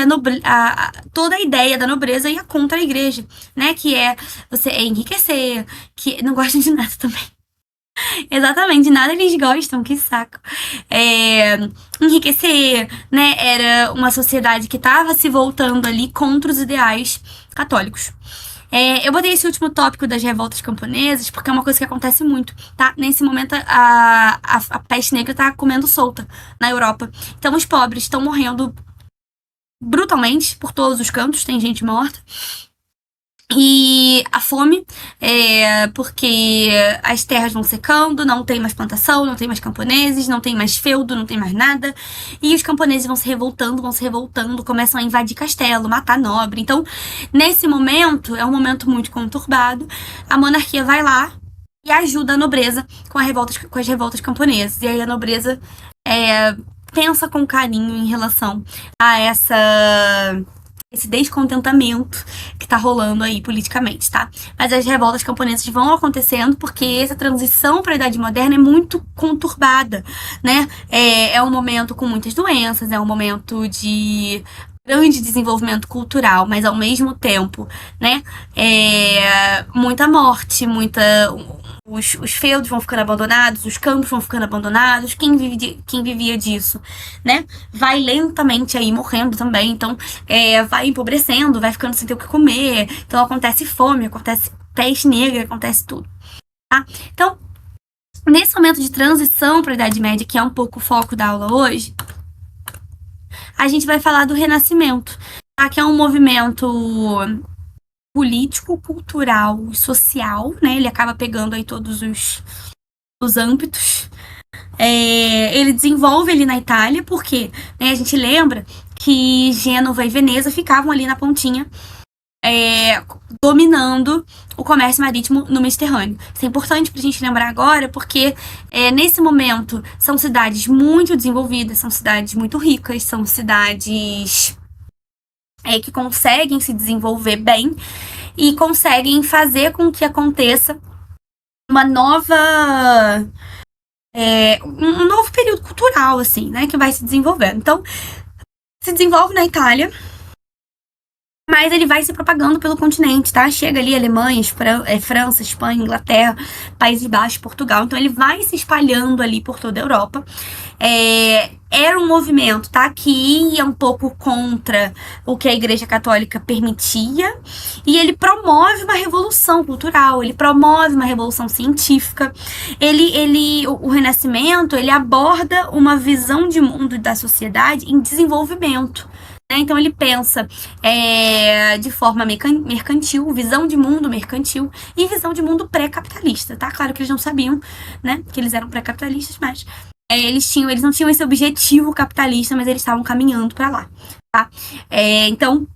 toda a ideia da nobreza ia contra a igreja, né? Que é você enriquecer, que não gostam de nada também. Exatamente, de nada eles gostam, que saco. Enriquecer, né? Era uma sociedade que estava se voltando ali contra os ideais católicos. Eu botei esse último tópico das revoltas camponesas porque é uma coisa que acontece muito, tá? Nesse momento, a peste negra tá comendo solta na Europa. Então, os pobres estão morrendo brutalmente por todos os cantos, tem gente morta. E a fome, porque as terras vão secando, não tem mais plantação, não tem mais camponeses, não tem mais feudo, não tem mais nada. E os camponeses vão se revoltando, começam a invadir castelo, matar nobre. Então, nesse momento, é um momento muito conturbado, a monarquia vai lá e ajuda a nobreza com as revoltas camponesas. E aí a nobreza pensa com carinho em relação a esse descontentamento que tá rolando aí politicamente, tá? Mas as revoltas camponesas vão acontecendo porque essa transição para a Idade Moderna é muito conturbada, né? É um momento com muitas doenças, é um momento de grande desenvolvimento cultural, mas ao mesmo tempo, né? Muita morte, muita os feudos vão ficando abandonados, os campos vão ficando abandonados, quem vivia disso, né? Vai lentamente aí morrendo também, então vai empobrecendo, vai ficando sem ter o que comer, então acontece fome, acontece peste negra, acontece tudo, tá? Então, nesse momento de transição para a Idade Média, que é um pouco o foco da aula hoje, a gente vai falar do Renascimento, tá? Que é um movimento político, cultural e social, né? Ele acaba pegando aí todos os âmbitos. Ele desenvolve ali na Itália, porque né, a gente lembra que Gênova e Veneza ficavam ali na pontinha, dominando o comércio marítimo no Mediterrâneo. Isso é importante pra gente lembrar agora, porque nesse momento são cidades muito desenvolvidas, são cidades muito ricas, são cidades que conseguem se desenvolver bem e conseguem fazer com que aconteça uma nova um novo período cultural, assim, né, que vai se desenvolvendo. Então, se desenvolve na Itália, mas ele vai se propagando pelo continente, tá? Chega ali Alemanha, França, Espanha, Inglaterra, Países Baixos, Portugal. Então, ele vai se espalhando ali por toda a Europa. Era um movimento, tá? Que ia um pouco contra o que a Igreja Católica permitia, e ele promove uma revolução cultural, ele promove uma revolução científica. O Renascimento, ele aborda uma visão de mundo da sociedade em desenvolvimento. Então ele pensa de forma mercantil, visão de mundo mercantil e visão de mundo pré-capitalista, tá? Claro que eles não sabiam, né, que eles eram pré-capitalistas, mas eles não tinham esse objetivo capitalista, mas eles estavam caminhando para lá, tá? Então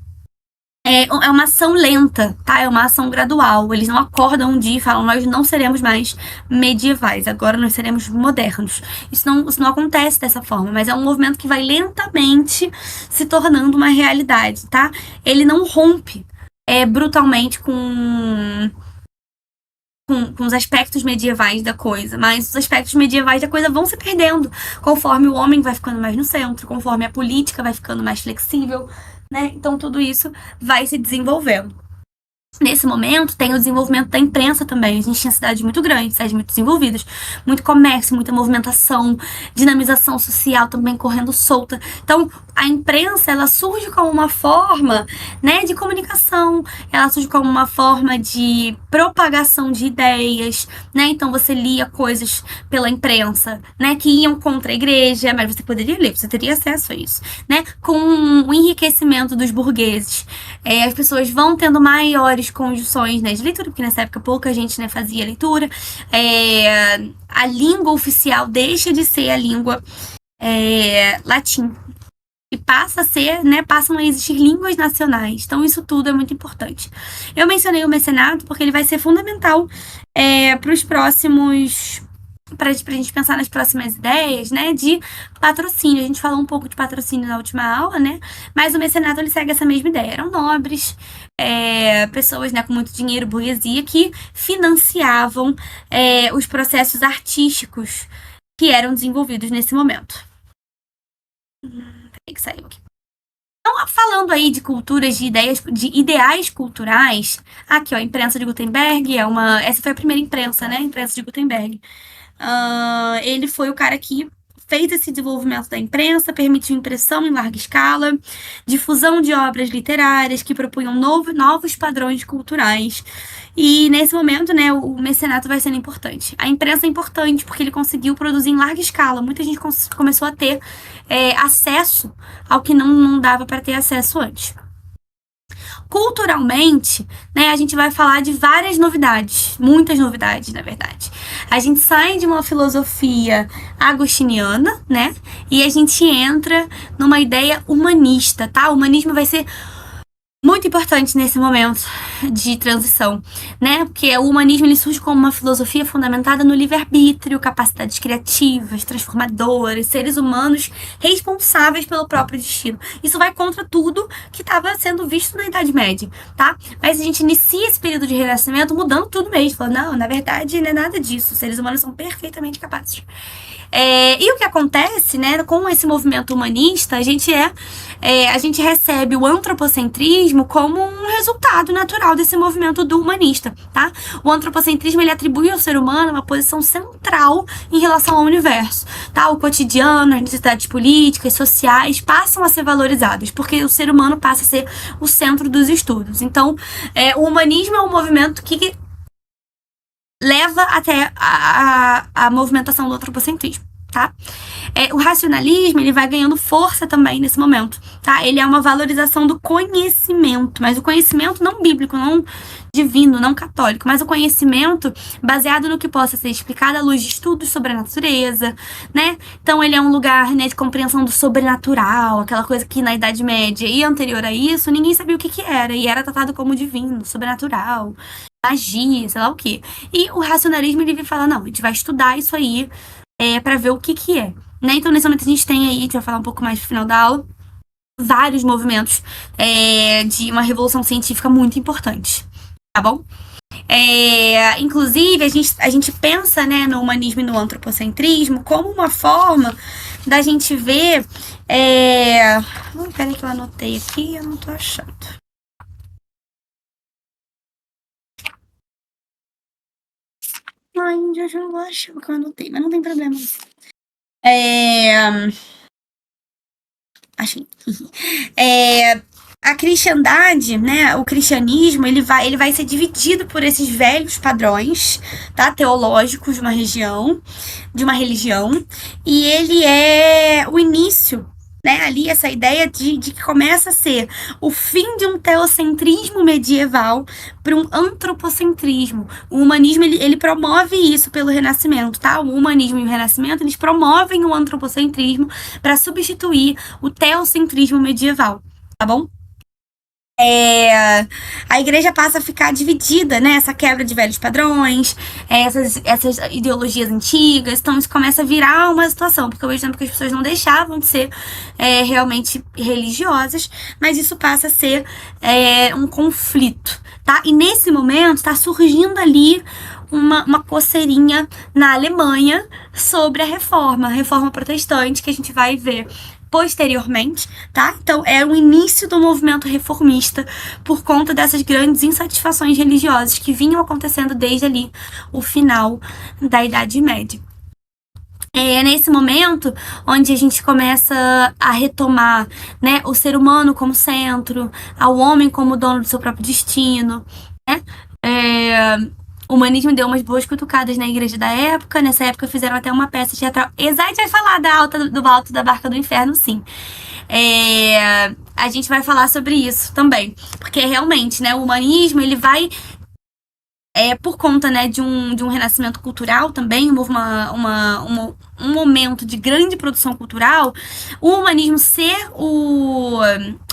é uma ação lenta, tá? É uma ação gradual. Eles não acordam um dia e falam, nós não seremos mais medievais, agora nós seremos modernos. Isso não acontece dessa forma, mas é um movimento que vai lentamente se tornando uma realidade, tá? Ele não rompe brutalmente com os aspectos medievais da coisa, mas os aspectos medievais da coisa vão se perdendo conforme o homem vai ficando mais no centro, conforme a política vai ficando mais flexível, né? Então tudo isso vai se desenvolvendo. Nesse momento, tem o desenvolvimento da imprensa também. A gente tinha cidades muito grandes, cidades muito desenvolvidas, muito comércio, muita movimentação, dinamização social também correndo solta. Então, a imprensa, ela surge como uma forma, né, de comunicação, ela surge como uma forma de propagação de ideias, né? Então, você lia coisas pela imprensa, né, que iam contra a igreja, mas você poderia ler, você teria acesso a isso, né? Com o enriquecimento dos burgueses. As pessoas vão tendo maiores condições, né, de leitura, porque nessa época pouca gente, né, fazia leitura. A língua oficial deixa de ser a língua latim e passa a ser, né, passam a existir línguas nacionais. Então isso tudo é muito importante. Eu mencionei o mecenato porque ele vai ser fundamental para os próximos, para a gente pensar nas próximas ideias, né, de patrocínio. A gente falou um pouco de patrocínio na última aula, né, mas o mecenato ele segue essa mesma ideia. Eram nobres, pessoas, né, com muito dinheiro, burguesia, que financiavam os processos artísticos que eram desenvolvidos nesse momento. Peraí que saiu aqui. Então, falando aí de culturas, de ideias, de ideais culturais, aqui ó, a imprensa de Gutenberg essa foi a primeira imprensa, né, a imprensa de Gutenberg. Ele foi o cara que fez esse desenvolvimento da imprensa, permitiu impressão em larga escala, difusão de obras literárias que propunham novos padrões culturais. E nesse momento, né, o mecenato vai sendo importante. A imprensa é importante porque ele conseguiu produzir em larga escala. Muita gente começou a ter acesso ao que não dava para ter acesso antes. Culturalmente, né, a gente vai falar de várias novidades, muitas novidades, na verdade. A gente sai de uma filosofia agostiniana, né, e a gente entra numa ideia humanista, tá? O humanismo vai ser muito importante nesse momento de transição, né? Porque o humanismo ele surge como uma filosofia fundamentada no livre-arbítrio, capacidades criativas, transformadoras, seres humanos responsáveis pelo próprio destino. Isso vai contra tudo que estava sendo visto na Idade Média, tá? Mas a gente inicia esse período de renascimento mudando tudo mesmo, falando, não, na verdade não é nada disso, os seres humanos são perfeitamente capazes. E o que acontece, né, com esse movimento humanista, a gente recebe o antropocentrismo como um resultado natural desse movimento do humanista, tá? O antropocentrismo, ele atribui ao ser humano uma posição central em relação ao universo, tá? O cotidiano, as necessidades políticas, sociais passam a ser valorizadas, porque o ser humano passa a ser o centro dos estudos. Então, o humanismo é um movimento que leva até a movimentação do antropocentrismo, tá? O racionalismo, ele vai ganhando força também nesse momento, tá? Ele é uma valorização do conhecimento, mas o conhecimento não bíblico, não divino, não católico, mas o conhecimento baseado no que possa ser explicado à luz de estudos sobre a natureza, né? Então ele é um lugar, né, de compreensão do sobrenatural, aquela coisa que na Idade Média e anterior a isso, ninguém sabia o que era, e era tratado como divino, sobrenatural, magia, sei lá o quê. E o racionalismo, ele vai falar, não, a gente vai estudar isso aí para ver o que é. Né? Então, nesse momento, a gente tem aí, a gente vai falar um pouco mais no final da aula, vários movimentos de uma revolução científica muito importante, tá bom? Inclusive, a gente pensa, né, no humanismo e no antropocentrismo como uma forma da gente ver... Peraí que eu anotei aqui, eu não tô achando. Ai, eu não acho que eu anotei, mas não tem problema. Achei. A cristandade, né, o cristianismo, ele vai ser dividido por esses velhos padrões, tá, teológicos de uma religião, e ele é o início, né, ali essa ideia de que começa a ser o fim de um teocentrismo medieval para um antropocentrismo. O humanismo, ele promove isso pelo Renascimento, tá? O humanismo e o Renascimento, eles promovem o antropocentrismo para substituir o teocentrismo medieval, tá bom? A igreja passa a ficar dividida, né? Essa quebra de velhos padrões, essas ideologias antigas. Então, isso começa a virar uma situação, porque ao mesmo tempo que as pessoas não deixavam de ser realmente religiosas, mas isso passa a ser um conflito, tá? E nesse momento está surgindo ali uma coceirinha na Alemanha sobre a reforma protestante, que a gente vai ver posteriormente, tá? Então, é o início do movimento reformista por conta dessas grandes insatisfações religiosas que vinham acontecendo desde ali o final da Idade Média. É nesse momento onde a gente começa a retomar, né, o ser humano como centro, ao homem como dono do seu próprio destino, né? O humanismo deu umas boas cutucadas na igreja da época. Nessa época fizeram até uma peça teatral. Exato, vai falar do alto da Barca do Inferno, sim. A gente vai falar sobre isso também. Porque realmente, né, o humanismo, ele vai... por conta, né, de um renascimento cultural também, houve um momento de grande produção cultural, o humanismo ser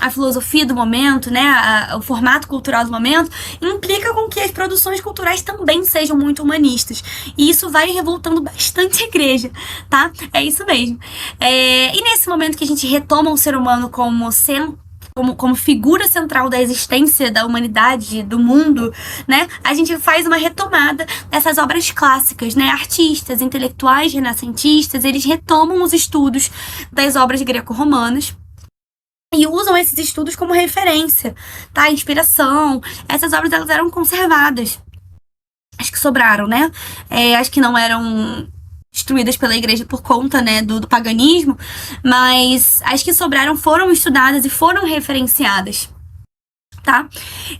a filosofia do momento, né, o formato cultural do momento, implica com que as produções culturais também sejam muito humanistas. E isso vai revoltando bastante a igreja, tá? É isso mesmo. E nesse momento que a gente retoma o ser humano como figura central da existência da humanidade, do mundo, né? A gente faz uma retomada dessas obras clássicas, né? Artistas, intelectuais, renascentistas, eles retomam os estudos das obras greco-romanas e usam esses estudos como referência, tá? Inspiração. Essas obras, elas eram conservadas. As que sobraram, né? As que não eram destruídas pela igreja por conta, né, do paganismo, mas as que sobraram foram estudadas e foram referenciadas, tá?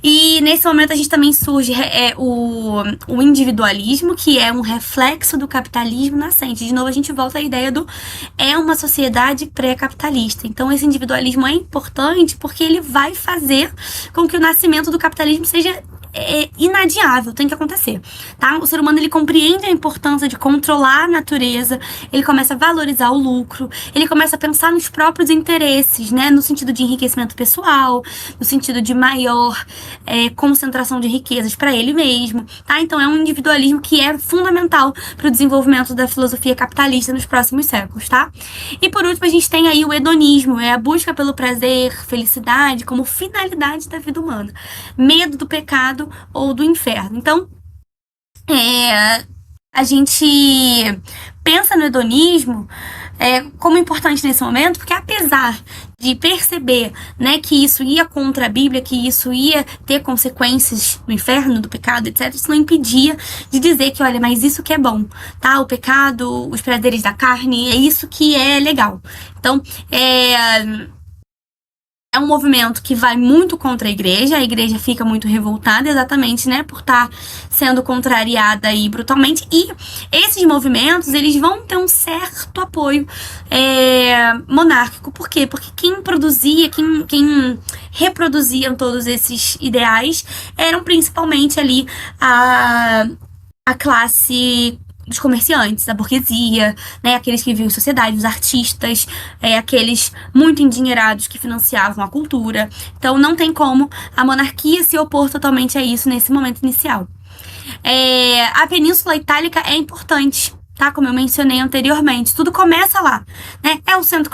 E nesse momento a gente também surge o individualismo, que é um reflexo do capitalismo nascente. De novo, a gente volta à ideia uma sociedade pré-capitalista. Então, esse individualismo é importante porque ele vai fazer com que o nascimento do capitalismo seja é inadiável, tem que acontecer, tá? O ser humano, ele compreende a importância de controlar a natureza, ele começa a valorizar o lucro, ele começa a pensar nos próprios interesses, né? No sentido de enriquecimento pessoal, no sentido de maior concentração de riquezas para ele mesmo, tá? Então é um individualismo que é fundamental para o desenvolvimento da filosofia capitalista nos próximos séculos, tá? E por último, a gente tem aí o hedonismo, é a busca pelo prazer, felicidade como finalidade da vida humana, medo do pecado ou do inferno. Então, a gente pensa no hedonismo como importante nesse momento, porque apesar de perceber, né, que isso ia contra a Bíblia, que isso ia ter consequências no inferno, do pecado, etc., isso não impedia de dizer que, olha, mas isso que é bom, tá? O pecado, os prazeres da carne, é isso que é legal. Então, é um movimento que vai muito contra a igreja fica muito revoltada exatamente, né, por estar sendo contrariada aí brutalmente, e esses movimentos, eles vão ter um certo apoio monárquico. Por quê? Porque quem produzia, quem reproduzia todos esses ideais eram principalmente ali a classe dos comerciantes, da burguesia, né, aqueles que viviam em sociedade, os artistas, aqueles muito endinheirados que financiavam a cultura. Então não tem como a monarquia se opor totalmente a isso nesse momento inicial. A Península Itálica é importante, tá? Como eu mencionei anteriormente, tudo começa lá, né? É o centro,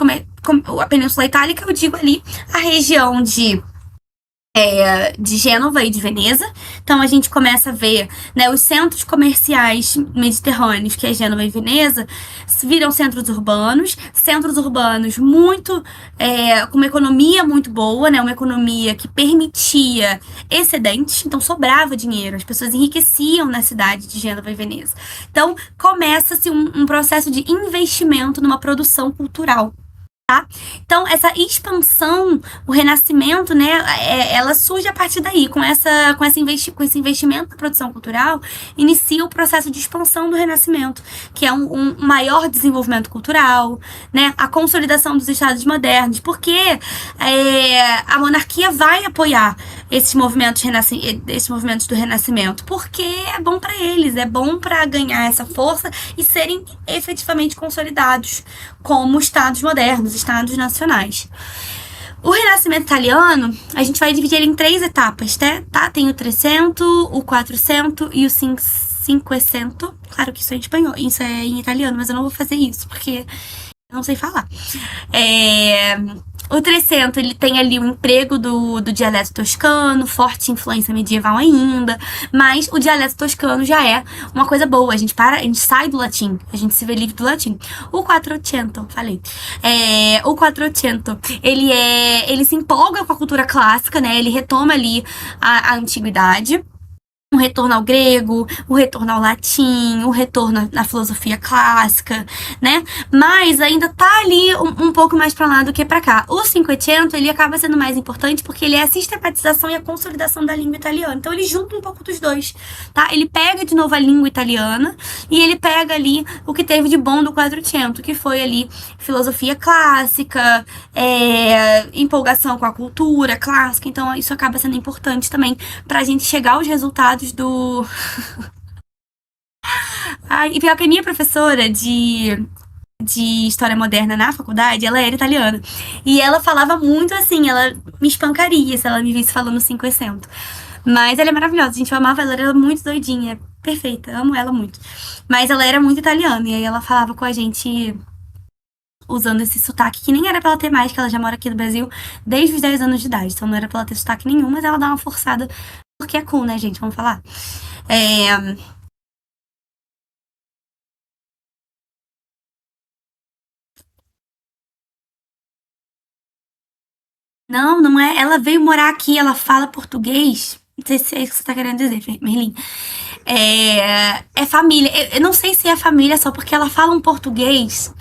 a Península Itálica, eu digo ali, a região de Gênova e de Veneza. Então a gente começa a ver, né, os centros comerciais mediterrâneos, que é Gênova e Veneza, viram centros urbanos muito com uma economia muito boa, né, uma economia que permitia excedentes, então sobrava dinheiro, as pessoas enriqueciam na cidade de Gênova e Veneza. Então começa-se um processo de investimento numa produção cultural. Tá? Então, essa expansão, o renascimento, né, ela surge a partir daí, com esse investimento na produção cultural, inicia o processo de expansão do renascimento, que é um maior desenvolvimento cultural, né, a consolidação dos estados modernos, porque a monarquia vai apoiar esses movimentos do renascimento, porque é bom para eles, é bom para ganhar essa força e serem efetivamente consolidados como estados modernos, estados nacionais. O Renascimento italiano, a gente vai dividir ele em 3 etapas, tá? Tem o 300, o 400 e o 500. Claro que isso é em espanhol, isso é em italiano, mas eu não vou fazer isso, porque eu não sei falar. O 300, ele tem ali o emprego do dialeto toscano, forte influência medieval ainda, mas o dialeto toscano já é uma coisa boa, a gente sai do latim, a gente se vê livre do latim. O 400, o 400, ele se empolga com a cultura clássica, né, ele retoma ali a antiguidade, um retorno ao grego, o retorno ao latim, o retorno à filosofia clássica, né? Mas ainda tá ali um pouco mais para lá do que para cá. O Cinquecento, ele acaba sendo mais importante porque ele é a sistematização e a consolidação da língua italiana. Então ele junta um pouco dos dois, tá? Ele pega de novo a língua italiana e ele pega ali o que teve de bom do Quattrocento, que foi ali filosofia clássica, empolgação com a cultura clássica. Então isso acaba sendo importante também pra gente chegar aos resultados do... E pior que a minha professora de História Moderna na faculdade, ela era italiana. E ela falava muito assim, ela me espancaria se ela me visse falando 500. Mas ela é maravilhosa, gente, eu amava ela, era muito doidinha, perfeita, amo ela muito. Mas ela era muito italiana, e aí ela falava com a gente usando esse sotaque, que nem era pra ela ter mais, que ela já mora aqui no Brasil desde os 10 anos de idade, então não era pra ela ter sotaque nenhum, mas ela dá uma forçada, porque é cool, né, gente, vamos falar. Não, não é. Ela veio morar aqui, ela fala português. Não sei se é isso que você tá querendo dizer, Merlin. É família. Eu não sei se é família só porque ela fala um português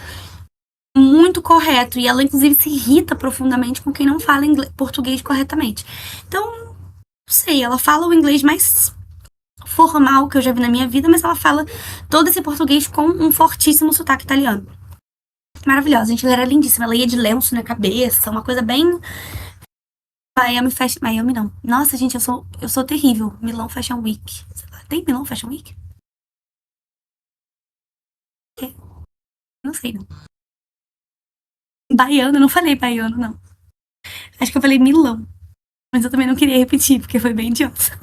muito correto. E ela, inclusive, se irrita profundamente com quem não fala português corretamente. Então, não sei, ela fala o inglês mais formal que eu já vi na minha vida, mas ela fala todo esse português com um fortíssimo sotaque italiano. Maravilhosa, gente, ela era lindíssima. Ela ia de lenço na cabeça, uma coisa bem Miami não. Nossa, gente, eu sou terrível. Milão Fashion Week. Sei lá, tem Milão Fashion Week? É, não sei, não. Baiano, eu não falei baiano, não. Acho que eu falei Milão. Mas eu também não queria repetir, porque foi bem idiota.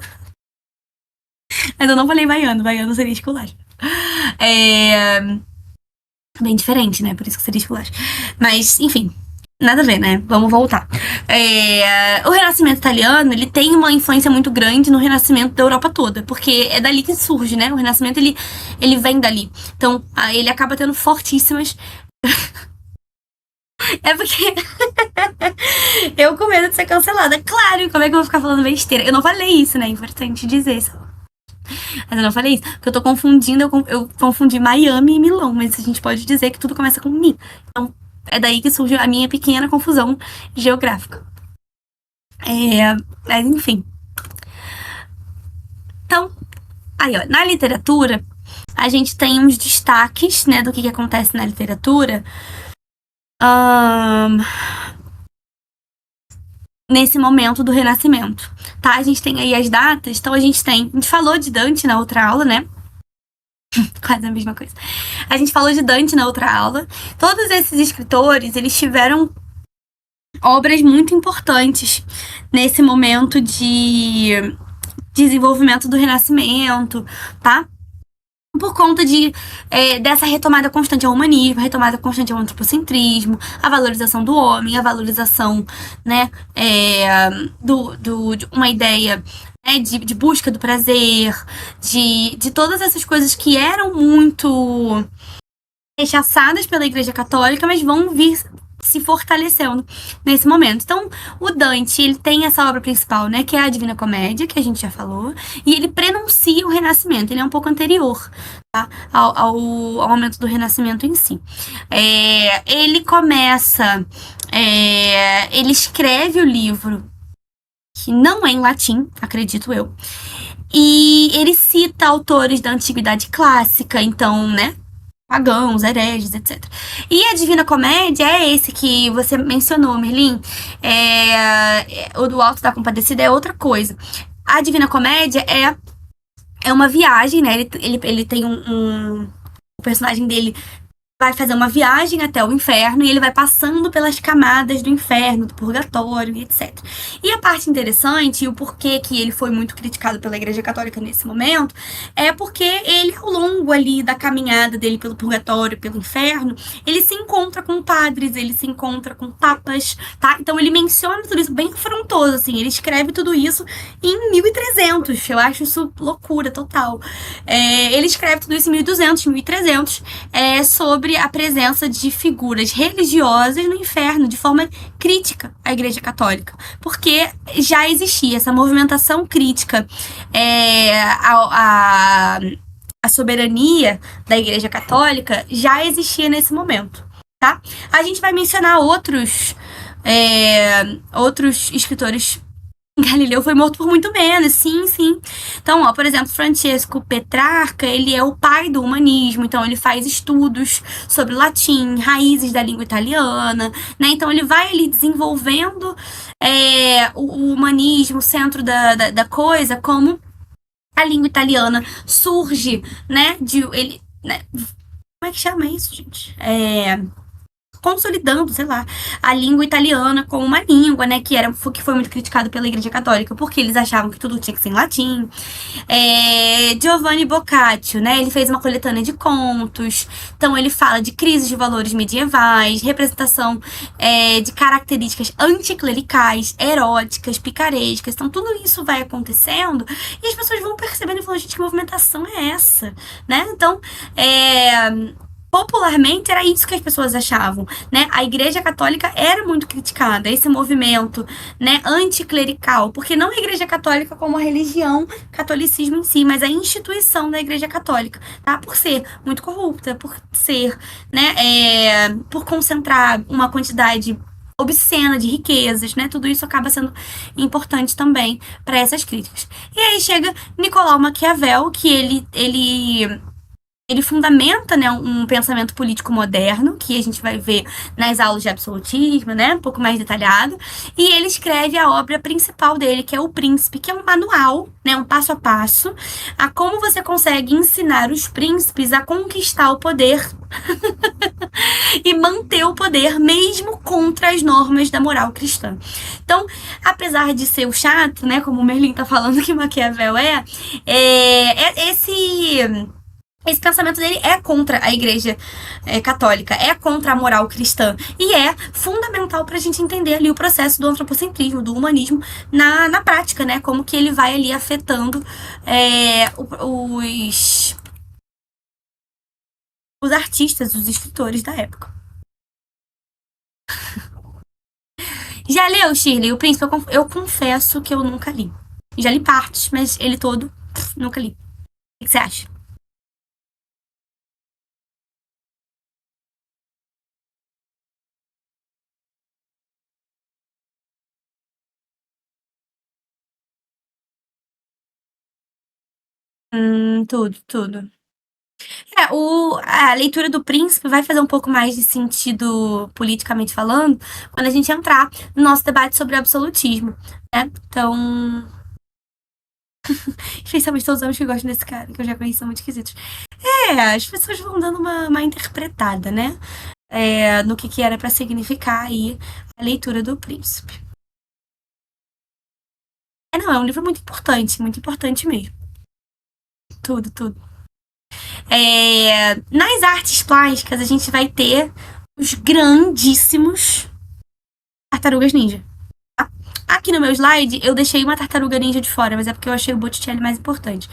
Mas eu não falei baiano. Baiano seria esculacho. É... Bem diferente, né? Por isso que seria esculacho. Mas, enfim. Nada a ver, né? Vamos voltar. O Renascimento italiano, ele tem uma influência muito grande no Renascimento da Europa toda, porque é dali que surge, né? O Renascimento, ele vem dali. Então, ele acaba tendo fortíssimas... É porque eu com medo de ser cancelada. Claro, como é que eu vou ficar falando besteira? Eu não falei isso, né? É importante dizer isso. Mas eu não falei isso, porque eu tô confundindo, eu confundi Miami e Milão, mas a gente pode dizer que tudo começa com Mi. Então, é daí que surge a minha pequena confusão geográfica. Mas enfim. Então, aí, ó, na literatura, a gente tem uns destaques, né, do que acontece na literatura. Ahn, Nesse momento do Renascimento, tá? A gente tem aí as datas, então a gente falou de Dante na outra aula, né? Quase a mesma coisa. A gente falou de Dante na outra aula. Todos esses escritores, eles tiveram obras muito importantes nesse momento de desenvolvimento do Renascimento, tá? Por conta dessa retomada constante ao humanismo, retomada constante ao antropocentrismo, a valorização do homem, a valorização, né, de uma ideia, né, de busca do prazer, de todas essas coisas que eram muito rechaçadas pela Igreja Católica, mas vão vir se fortalecendo nesse momento. Então, o Dante, ele tem essa obra principal, né, que é a Divina Comédia, que a gente já falou, e ele prenuncia o Renascimento, ele é um pouco anterior, tá, ao momento do Renascimento em si. Ele começa, ele escreve o livro, que não é em latim, acredito eu, e ele cita autores da Antiguidade Clássica, então, né, pagãos, hereges, etc. E a Divina Comédia é esse que você mencionou, Merlin. O do Alto da Compadecida é outra coisa. A Divina Comédia é uma viagem, né? Ele tem o personagem dele vai fazer uma viagem até o inferno e ele vai passando pelas camadas do inferno, do purgatório e etc. E a parte interessante, e o porquê que ele foi muito criticado pela Igreja Católica nesse momento, é porque ele, ao longo ali da caminhada dele pelo purgatório, pelo inferno, ele se encontra com padres, ele se encontra com papas, tá? Então ele menciona tudo isso bem afrontoso, assim, ele escreve tudo isso em 1300, eu acho isso loucura total. Ele escreve tudo isso em 1200, 1300, sobre a presença de figuras religiosas no inferno de forma crítica à Igreja Católica, porque já existia essa movimentação crítica à soberania da Igreja Católica, já existia nesse momento, tá? A gente vai mencionar outros escritores. Galileu foi morto por muito menos, sim, sim. Então, ó, por exemplo, Francesco Petrarca, ele é o pai do humanismo, então ele faz estudos sobre latim, raízes da língua italiana, né? Então ele vai ali desenvolvendo o humanismo, o centro da coisa, como a língua italiana surge, né? Né, como é que chama isso, gente? Consolidando, sei lá, a língua italiana como uma língua, né, que foi muito criticado pela Igreja Católica, porque eles achavam que tudo tinha que ser em latim. Giovanni Boccaccio, né, ele fez uma coletânea de contos, então ele fala de crises de valores medievais, representação de características anticlericais, eróticas, picarescas, então tudo isso vai acontecendo e as pessoas vão percebendo e falando, gente, que movimentação é essa, né, então, popularmente era isso que as pessoas achavam, né? A Igreja Católica era muito criticada, esse movimento, né, anticlerical, porque não a Igreja Católica como a religião, catolicismo em si, mas a instituição da Igreja Católica, tá? Por ser muito corrupta, por ser, né, por concentrar uma quantidade obscena de riquezas, né? Tudo isso acaba sendo importante também para essas críticas. E aí chega Nicolau Maquiavel, que ele ele fundamenta, né, um pensamento político moderno, que a gente vai ver nas aulas de absolutismo, né, um pouco mais detalhado, e ele escreve a obra principal dele, que é O Príncipe, que é um manual, né, um passo a passo, a como você consegue ensinar os príncipes a conquistar o poder e manter o poder mesmo contra as normas da moral cristã. Então, apesar de ser o chato, né, como o Merlin tá falando que Maquiavel esse pensamento dele é contra a igreja católica, é contra a moral cristã. E é fundamental para a gente entender ali o processo do antropocentrismo, do humanismo na prática, né? Como que ele vai ali afetando os artistas, os escritores da época. Já leu, Shirley, O Príncipe? Eu confesso que eu nunca li. Já li partes, mas ele todo, nunca li. O que você acha? Tudo, tudo. A leitura do Príncipe vai fazer um pouco mais de sentido politicamente falando quando a gente entrar no nosso debate sobre absolutismo, né? Então, especialmente todos os homens que gostam desse cara, que eu já conheci, são muito esquisitos. As pessoas vão dando uma interpretada, né? No que era para significar aí a leitura do Príncipe. Não, é um livro muito importante mesmo. Tudo, tudo. Nas artes plásticas, a gente vai ter os grandíssimos tartarugas ninja. Aqui no meu slide, eu deixei uma tartaruga ninja de fora, mas é porque eu achei o Botticelli mais importante.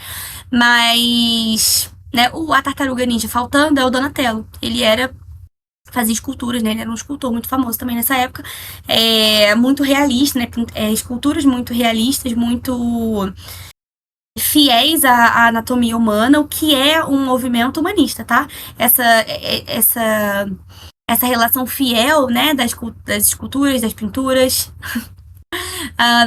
Mas, né, a tartaruga ninja faltando é o Donatello. Ele fazia esculturas, né? Ele era um escultor muito famoso também nessa época. Muito realista, né? Esculturas muito realistas, muito fiéis à anatomia humana, o que é um movimento humanista, tá? Essa, essa relação fiel, né, das esculturas, das pinturas,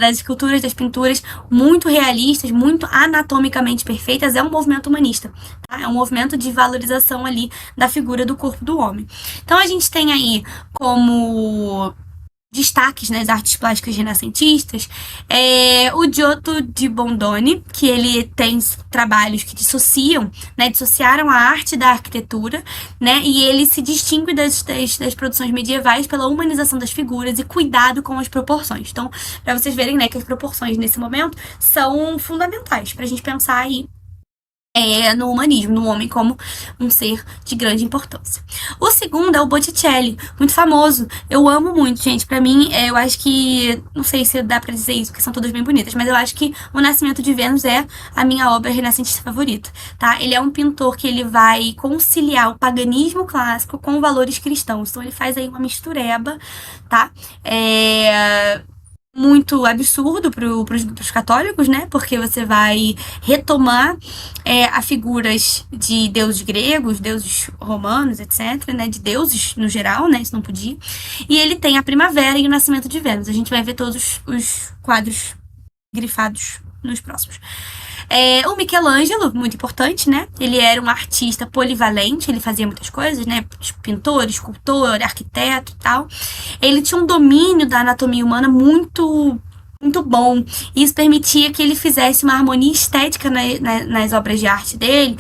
das esculturas, das pinturas, muito realistas, muito anatomicamente perfeitas, é um movimento humanista, tá? É um movimento de valorização ali da figura do corpo do homem. Então a gente tem aí como destaques nas artes plásticas renascentistas, o Giotto di Bondone, que ele tem trabalhos que dissociaram a arte da arquitetura, né, e ele se distingue das produções medievais pela humanização das figuras e cuidado com as proporções. Então, para vocês verem, né, que as proporções nesse momento são fundamentais para a gente pensar aí no humanismo, no homem como um ser de grande importância. O segundo é o Botticelli, muito famoso. Eu amo muito, gente. Pra mim, eu acho que. Não sei se dá pra dizer isso, porque são todas bem bonitas, mas eu acho que O Nascimento de Vênus é a minha obra renascentista favorita, tá? Ele é um pintor que ele vai conciliar o paganismo clássico com valores cristãos. Então, ele faz aí uma mistureba, tá? Muito absurdo para os católicos, né? Porque você vai retomar a figuras de deuses gregos, deuses romanos, etc., né? De deuses no geral, né? Isso não podia. E ele tem a Primavera e o Nascimento de Vênus. A gente vai ver todos os quadros grifados nos próximos. O Michelangelo, muito importante, né? Ele era um artista polivalente, ele fazia muitas coisas, né? Pintor, escultor, arquiteto e tal. Ele tinha um domínio da anatomia humana muito bom. E isso permitia que ele fizesse uma harmonia estética nas obras de arte dele,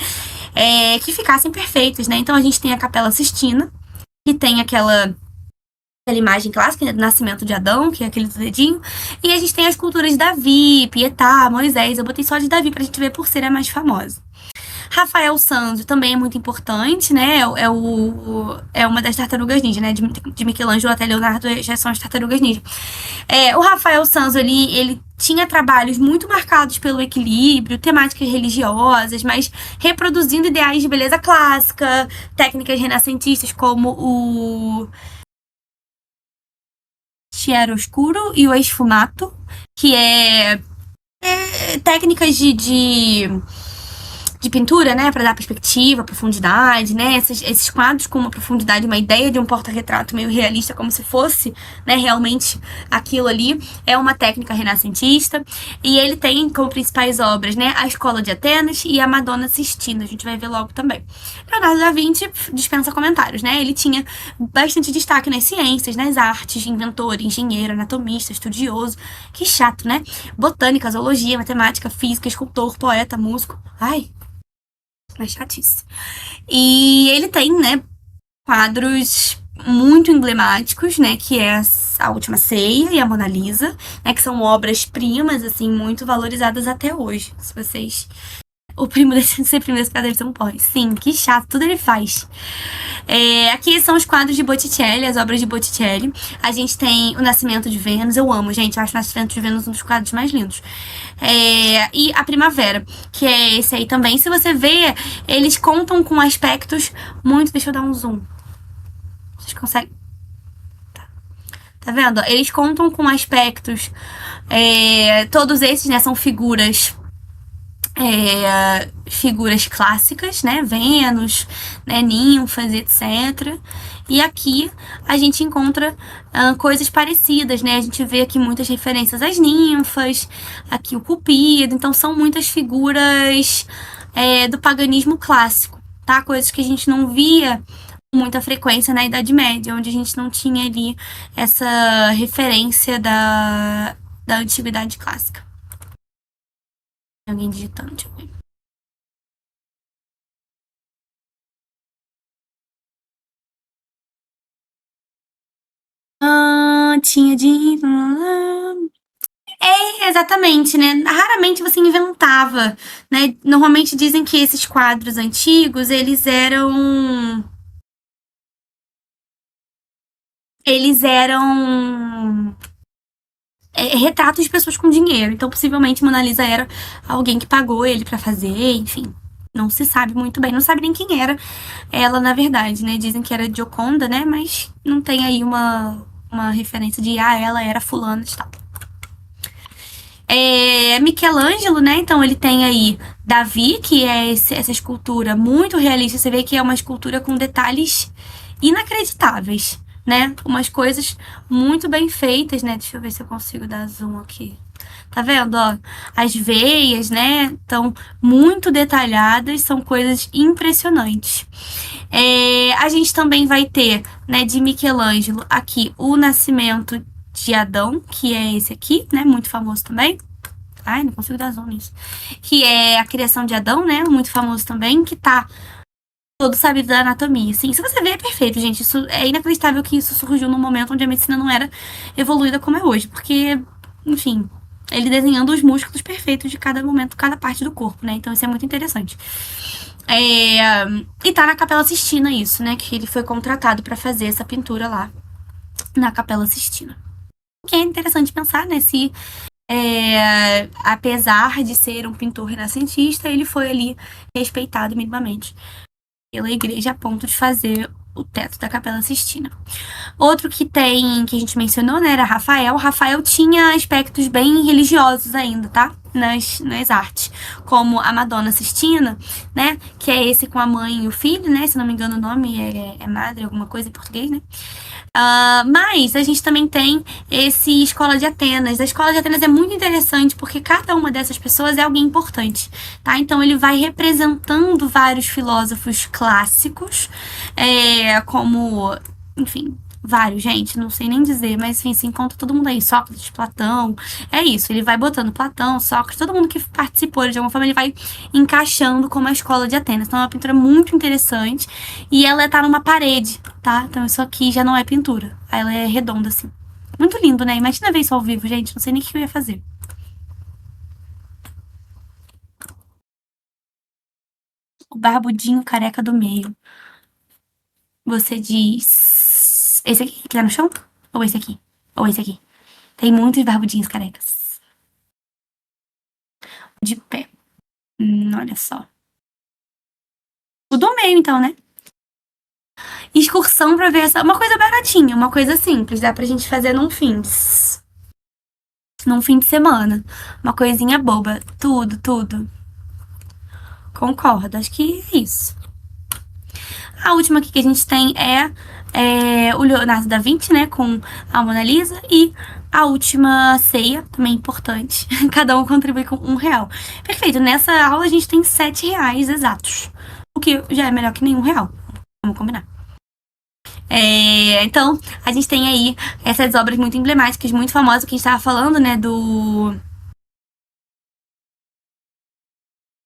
que ficassem perfeitas, né? Então a gente tem a Capela Sistina, que tem aquela imagem clássica, né, do nascimento de Adão, que é aquele do dedinho. E a gente tem as culturas de Davi, Pietá, Moisés. Eu botei só de Davi pra gente ver por ser a mais famosa. Rafael Sanzio também é muito importante, né? É uma das tartarugas ninja, né? De Michelangelo até Leonardo já são as tartarugas ninja. O Rafael Sanzio, ele tinha trabalhos muito marcados pelo equilíbrio, temáticas religiosas, mas reproduzindo ideais de beleza clássica, técnicas renascentistas como o chiaroscuro e o esfumato, que técnicas de de pintura, né, para dar perspectiva, profundidade, né, esses quadros com uma profundidade, uma ideia de um porta-retrato meio realista, como se fosse, né, realmente aquilo ali, é uma técnica renascentista, e ele tem como principais obras, né, a Escola de Atenas e a Madonna Sistina, a gente vai ver logo também. Leonardo da Vinci dispensa comentários, né, ele tinha bastante destaque nas ciências, nas artes, inventor, engenheiro, anatomista, estudioso, que chato, né, botânica, zoologia, matemática, física, escultor, poeta, músico, ai, mas chatice. E ele tem, né, quadros muito emblemáticos, né, que é a Última Ceia e a Mona Lisa, né, que são obras-primas, assim, muito valorizadas até hoje. Se vocês... O primo desse, ser primo desse cara deve ser um porre. Sim, que chato, tudo ele faz. Aqui são os quadros de Botticelli, as obras de Botticelli. A gente tem o Nascimento de Vênus, eu amo, gente, eu acho o Nascimento de Vênus um dos quadros mais lindos. E a Primavera, que é esse aí também. Se você vê, eles contam com aspectos muito... Deixa eu dar um zoom. Vocês conseguem... Tá vendo? Eles contam com aspectos... todos esses, né, são figuras clássicas, né? Vênus, né? Ninfas, etc. E aqui a gente encontra coisas parecidas, né? A gente vê aqui muitas referências às ninfas, aqui o Cupido. Então são muitas figuras do paganismo clássico, tá? Coisas que a gente não via com muita frequência na Idade Média, onde a gente não tinha ali essa referência da antiguidade clássica. Alguém digitando, deixa eu ver. Tinha de... Exatamente, né? Raramente você inventava, né? Normalmente dizem que esses quadros antigos, eles eram retratos de pessoas com dinheiro. Então, possivelmente, Mona Lisa era alguém que pagou ele pra fazer, enfim. Não se sabe muito bem, não sabe nem quem era ela, na verdade, né? Dizem que era Gioconda, né? Mas não tem aí uma referência de, ela era fulana e tal. Michelangelo, né? Então ele tem aí Davi, que é essa escultura muito realista. Você vê que é uma escultura com detalhes inacreditáveis, né? Umas coisas muito bem feitas, né? Deixa eu ver se eu consigo dar zoom aqui. Tá vendo, ó? As veias, né? Estão muito detalhadas, são coisas impressionantes. A gente também vai ter, né, de Michelangelo aqui o Nascimento de Adão, que é esse aqui, né? Muito famoso também. Ai, não consigo dar zoom nisso. Que é a criação de Adão, né? Muito famoso também, que tá todo sabido da anatomia. Assim, se você ver, é perfeito, gente. Isso é inacreditável que isso surgiu num momento onde a medicina não era evoluída como é hoje. Porque, enfim, ele desenhando os músculos perfeitos de cada momento, cada parte do corpo, né? Então isso é muito interessante. E tá na Capela Sistina isso, né? Que ele foi contratado pra fazer essa pintura lá na Capela Sistina. O que é interessante pensar, né? Se apesar de ser um pintor renascentista, ele foi ali respeitado minimamente pela igreja a ponto de fazer o teto da Capela Sistina. Outro que a gente mencionou, né, era Rafael. Rafael tinha aspectos bem religiosos ainda, tá? Nas artes, como a Madonna Sistina, né, que é esse com a mãe e o filho, né, se não me engano o nome é Madre, alguma coisa em português, né. Mas a gente também tem esse Escola de Atenas. A Escola de Atenas é muito interessante porque cada uma dessas pessoas é alguém importante, tá? Então ele vai representando vários filósofos clássicos, como, enfim, vários, gente, não sei nem dizer, mas enfim, se encontra todo mundo aí, Sócrates, Platão, é isso, ele vai botando Platão, Sócrates, todo mundo que participou de alguma forma, ele vai encaixando como a Escola de Atenas. Então é uma pintura muito interessante e ela tá numa parede, tá? Então isso aqui já não é pintura, ela é redonda assim. Muito lindo, né? Imagina ver isso ao vivo, gente, não sei nem o que eu ia fazer. O barbudinho careca do meio. Você diz... Esse aqui que tá no chão? Ou esse aqui? Ou esse aqui? Tem muitos barbudinhos carecas. De pé. Olha só. O do meio, então, né? Excursão pra ver essa... Uma coisa baratinha, uma coisa simples. Dá pra gente fazer num fim de semana. Uma coisinha boba. Tudo, tudo. Concordo, acho que é isso. A última aqui que a gente tem é o Leonardo da Vinci, né, com a Mona Lisa, e a última ceia, também importante. Cada um contribui com R$ 1. Perfeito, nessa aula a gente tem R$ 7 exatos, o que já é melhor que nenhum real. Vamos combinar. Então, a gente tem aí essas obras muito emblemáticas, muito famosas, que a gente estava falando, né, do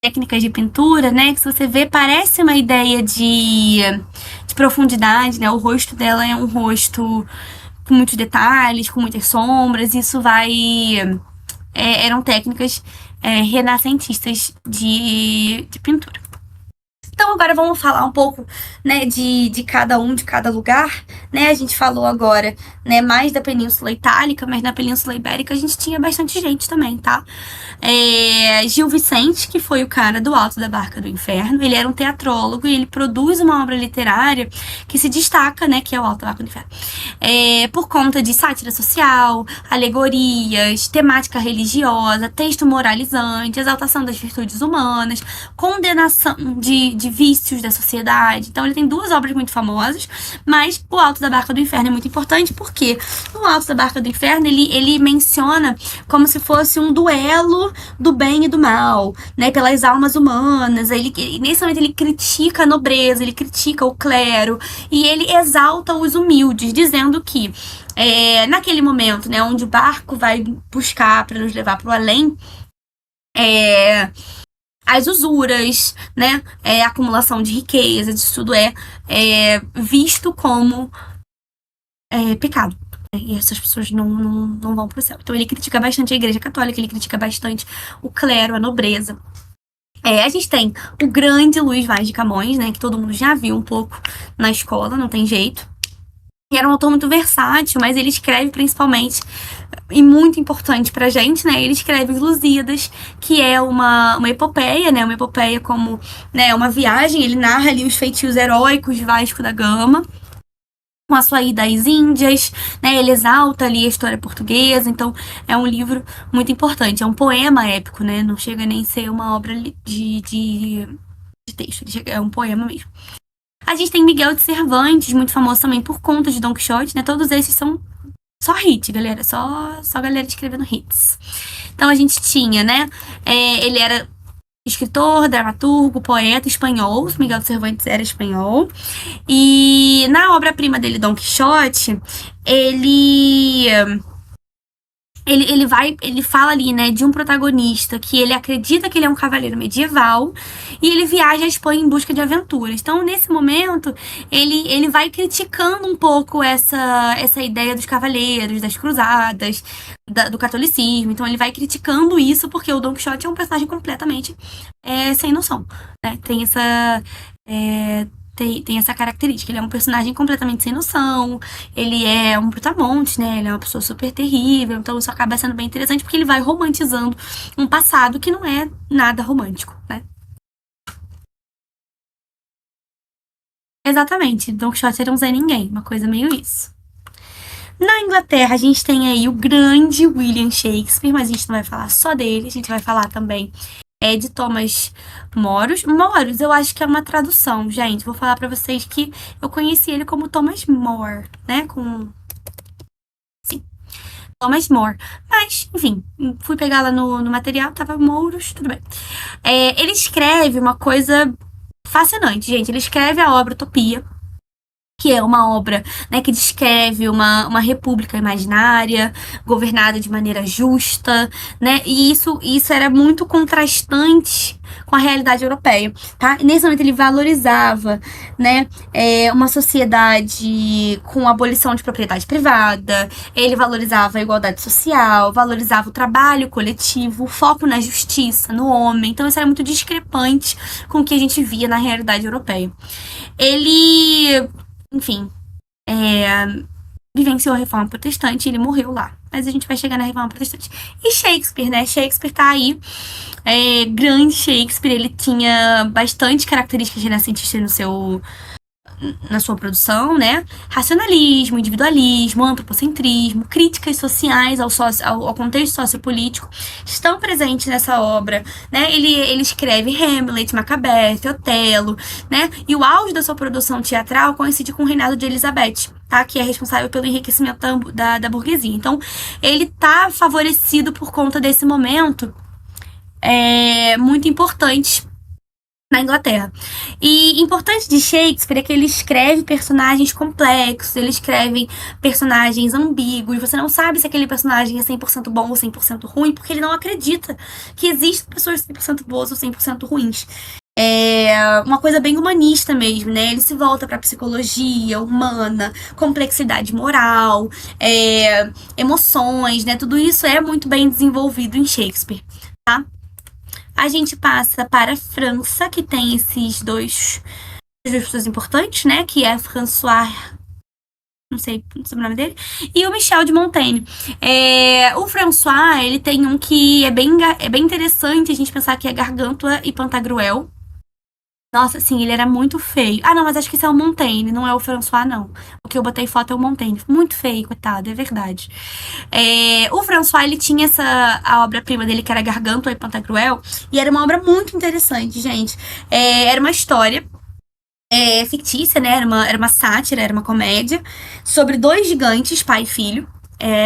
técnicas de pintura, né, que se você vê, parece uma ideia de profundidade, né, o rosto dela é um rosto com muitos detalhes, com muitas sombras, isso eram técnicas renascentistas de pintura. Então agora vamos falar um pouco, né, de cada um, de cada lugar, né? A gente falou agora, né, mais da Península Itálica, mas na Península Ibérica a gente tinha bastante gente também, tá? Gil Vicente, que foi o cara do Alto da Barca do Inferno, ele era um teatrólogo e ele produz uma obra literária que se destaca, né, que é o Alto da Barca do Inferno, por conta de sátira social, alegorias, temática religiosa, texto moralizante, exaltação das virtudes humanas, condenação de vícios da sociedade. Então ele tem duas obras muito famosas, mas o Alto da Barca do Inferno é muito importante porque no Alto da Barca do Inferno ele menciona como se fosse um duelo do bem e do mal, né, pelas almas humanas. Nesse momento ele critica a nobreza, ele critica o clero e ele exalta os humildes, dizendo que naquele momento, né, onde o barco vai buscar para nos levar para o além, as usuras, né, a acumulação de riquezas, isso tudo é visto como pecado. E essas pessoas não vão pro céu. Então ele critica bastante a Igreja Católica, ele critica bastante o clero, a nobreza. A gente tem o grande Luís Vaz de Camões, né, que todo mundo já viu um pouco na escola, não tem jeito. E era um autor muito versátil, mas ele escreve principalmente, e muito importante pra gente, né? Ele escreve Os Lusíadas, que é uma epopeia, né? Uma epopeia como, né, uma viagem. Ele narra ali os feitios heróicos de Vasco da Gama, com a sua ida às Índias, né? Ele exalta ali a história portuguesa, então é um livro muito importante. É um poema épico, né? Não chega nem a ser uma obra de texto, é um poema mesmo. A gente tem Miguel de Cervantes, muito famoso também por conta de Don Quixote, né? Todos esses são só hit, galera. Só galera escrevendo hits. Então a gente tinha, né? Ele era escritor, dramaturgo, poeta espanhol. Miguel de Cervantes era espanhol. E na obra-prima dele, Don Quixote, ele fala ali, né, de um protagonista que ele acredita que ele é um cavaleiro medieval e ele viaja à Espanha em busca de aventuras. Então, nesse momento, ele vai criticando um pouco essa ideia dos cavaleiros, das cruzadas, do catolicismo. Então, ele vai criticando isso porque o Don Quixote é um personagem completamente sem noção, né? Tem essa característica. Ele é um personagem completamente sem noção, ele é um brutamonte, né? Ele é uma pessoa super terrível, então isso acaba sendo bem interessante porque ele vai romantizando um passado que não é nada romântico, né? Exatamente, Don Quixote era um Zé Ninguém, uma coisa meio isso. Na Inglaterra, a gente tem aí o grande William Shakespeare, mas a gente não vai falar só dele, a gente vai falar também de Thomas Moros. Moros, eu acho que é uma tradução, gente. Vou falar pra vocês que eu conheci ele como Thomas More, né? Sim, Thomas More. Mas, enfim, fui pegar lá no material, tava Moros, tudo bem. Ele escreve uma coisa fascinante, gente. Ele escreve a obra Utopia, que é uma obra, né, que descreve uma república imaginária, governada de maneira justa, né, e isso era muito contrastante com a realidade europeia, tá? E nesse momento ele valorizava, né, uma sociedade com abolição de propriedade privada, ele valorizava a igualdade social, valorizava o trabalho coletivo, o foco na justiça, no homem, então isso era muito discrepante com o que a gente via na realidade europeia. Ele, enfim, vivenciou a Reforma Protestante e ele morreu lá. Mas a gente vai chegar na Reforma Protestante. E Shakespeare, né? Shakespeare tá aí. Grande Shakespeare, ele tinha bastante características renascentistas na sua produção, né? Racionalismo, individualismo, antropocentrismo, críticas sociais ao contexto sociopolítico estão presentes nessa obra, né? Ele escreve Hamlet, Macbeth, Otelo, né? E o auge da sua produção teatral coincide com o reinado de Elizabeth, tá? Que é responsável pelo enriquecimento da burguesia. Então, ele tá favorecido por conta desse momento muito importante na Inglaterra. E importante de Shakespeare é que ele escreve personagens complexos, ele escreve personagens ambíguos, você não sabe se aquele personagem é 100% bom ou 100% ruim, porque ele não acredita que existem pessoas 100% boas ou 100% ruins. É uma coisa bem humanista mesmo, né? Ele se volta para psicologia humana, complexidade moral, emoções, né? Tudo isso é muito bem desenvolvido em Shakespeare, tá? A gente passa para a França, que tem esses duas pessoas importantes, né? Que é François, não sei o nome dele, e o Michel de Montaigne. O François, ele tem um que é bem interessante a gente pensar que é Gargantua e Pantagruel. Nossa, sim, ele era muito feio. Ah, não, mas acho que esse é o Montaigne, não é o François, não. O que eu botei foto é o Montaigne. Muito feio, coitado, é verdade. O François, ele tinha a obra-prima dele, que era Gargantua e Pantagruel, e era uma obra muito interessante, gente. Era uma história fictícia, né? Era uma sátira, era uma comédia, sobre dois gigantes, pai e filho.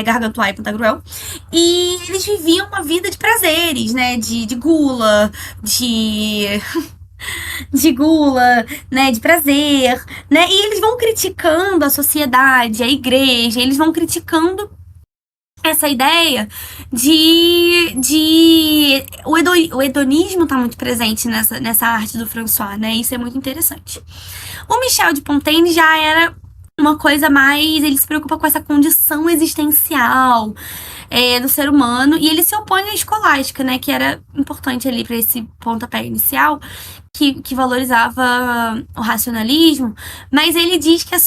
Gargantua e Pantagruel, e eles viviam uma vida de prazeres, né? De gula, de gula, né, de prazer, né? E eles vão criticando a sociedade, a igreja, eles vão criticando essa ideia o hedonismo está muito presente nessa arte do François, né? Isso é muito interessante. O Michel de Montaigne já era uma coisa mais, ele se preocupa com essa condição existencial do ser humano, e ele se opõe à escolástica, né, que era importante ali para esse pontapé inicial, que valorizava o racionalismo, mas ele diz que as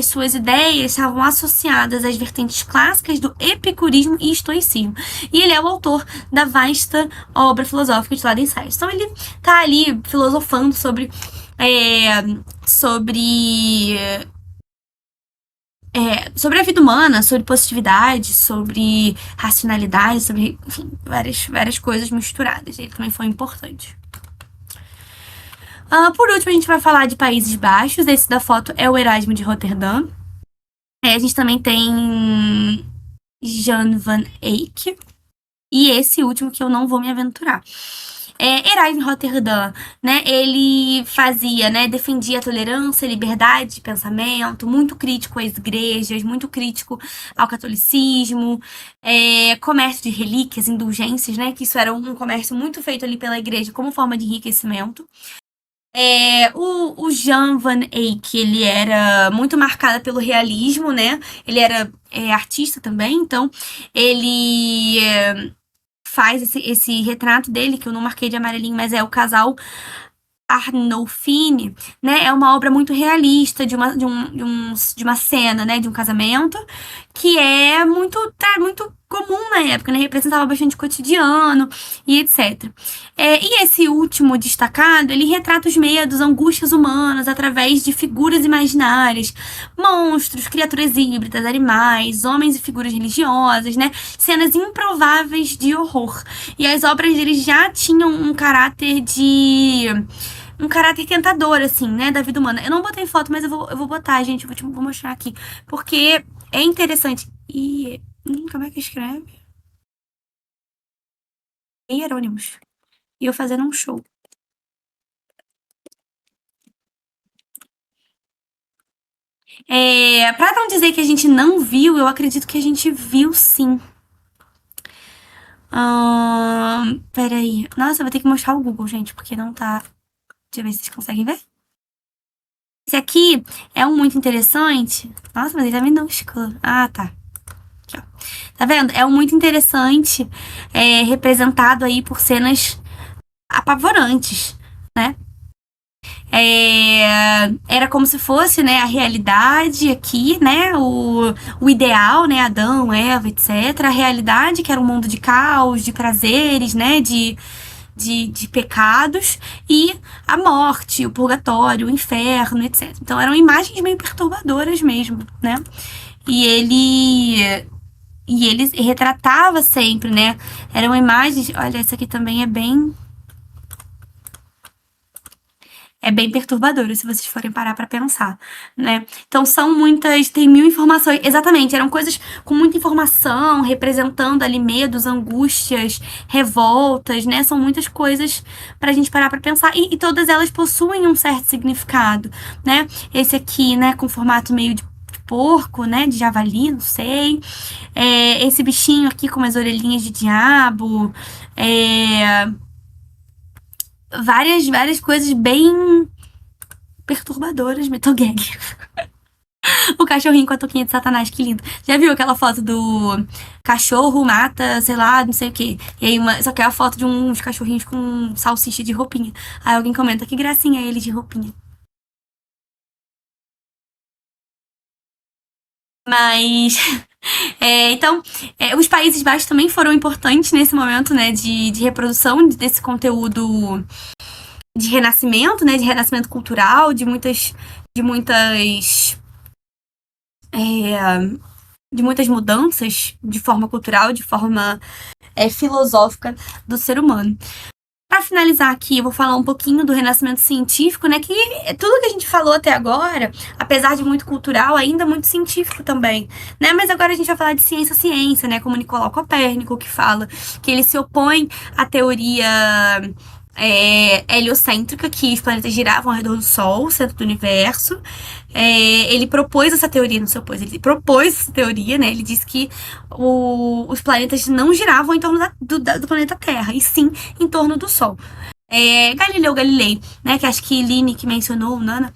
suas ideias estavam associadas às vertentes clássicas do epicurismo e estoicismo. E ele é o autor da vasta obra filosófica de Laden Sales. Então ele tá ali filosofando sobre sobre a vida humana, sobre positividade, sobre racionalidade, sobre, enfim, várias coisas misturadas. Ele também foi importante. Por último, a gente vai falar de Países Baixos. Esse da foto é o Erasmo de Roterdã. A gente também tem Jan van Eyck. E esse último que eu não vou me aventurar. Erasmo de Roterdã, né? Ele fazia, né? Defendia a tolerância, a liberdade de pensamento, muito crítico às igrejas, muito crítico ao catolicismo, comércio de relíquias, indulgências, né? Que isso era um comércio muito feito ali pela igreja como forma de enriquecimento. O Jan van Eyck, ele era muito marcado pelo realismo, né? Ele era artista também, então ele faz esse retrato dele, que eu não marquei de amarelinho, mas é o casal Arnolfini, né? É uma obra muito realista de uma cena, né? De um casamento, que é muito comum na época, né? Representava bastante cotidiano e etc. E esse último destacado, ele retrata os medos, angústias humanas através de figuras imaginárias, monstros, criaturas híbridas, animais, homens e figuras religiosas, né? Cenas improváveis de horror. E as obras dele já tinham um caráter tentador, assim, né, da vida humana. Eu não botei foto, mas eu vou botar, gente. Vou mostrar aqui. Porque é interessante. E como é que escreve? Hierônimos. E eu fazendo um show. Pra não dizer que a gente não viu, eu acredito que a gente viu sim. Peraí. Nossa, eu vou ter que mostrar o Google, gente, porque não tá. Deixa eu ver se vocês conseguem ver. Esse aqui é um muito interessante. Nossa, mas ele tá minúsculo. Ah, tá. Aqui, ó. Tá vendo? É um muito interessante, representado aí por cenas apavorantes, né? Era como se fosse, né, a realidade aqui, né, o ideal, né, Adão, Eva, etc. A realidade, que era um mundo de caos, de prazeres, né, de pecados e a morte, o purgatório, o inferno, etc. Então eram imagens meio perturbadoras mesmo, né? E ele retratava sempre, né? Eram imagens. Olha, essa aqui também é bem perturbadora se vocês forem parar pra pensar, né? Então são muitas, tem mil informações, exatamente, eram coisas com muita informação, representando ali medos, angústias, revoltas, né? São muitas coisas pra gente parar pra pensar e todas elas possuem um certo significado, né? Esse aqui, né, com formato meio de porco, né, de javali, não sei. Esse bichinho aqui com umas orelhinhas de diabo, é, várias coisas bem perturbadoras, Metogag. O cachorrinho com a touquinha de Satanás, que lindo. Já viu aquela foto do cachorro mata, sei lá, não sei o quê. E aí, só que é a foto de uns cachorrinhos com salsicha de roupinha. Aí alguém comenta, que gracinha ele de roupinha. Mas, então, os Países Baixos também foram importantes nesse momento, né, de reprodução desse conteúdo de renascimento, né, de renascimento cultural, de muitas é, de muitas mudanças de forma cultural, de forma filosófica do ser humano. Para finalizar aqui, eu vou falar um pouquinho do renascimento científico, né? Que tudo que a gente falou até agora, apesar de muito cultural, ainda é muito científico também, né? Mas agora a gente vai falar de ciência, né? Como Nicolau Copérnico, que fala que ele se opõe à teoria heliocêntrica, que os planetas giravam ao redor do Sol, centro do universo. Ele propôs essa teoria, não se opôs, ele propôs essa teoria, né? Ele disse que os planetas não giravam em torno do planeta Terra, e sim em torno do Sol. Galileu Galilei, né? Que acho que Line que mencionou, Nana,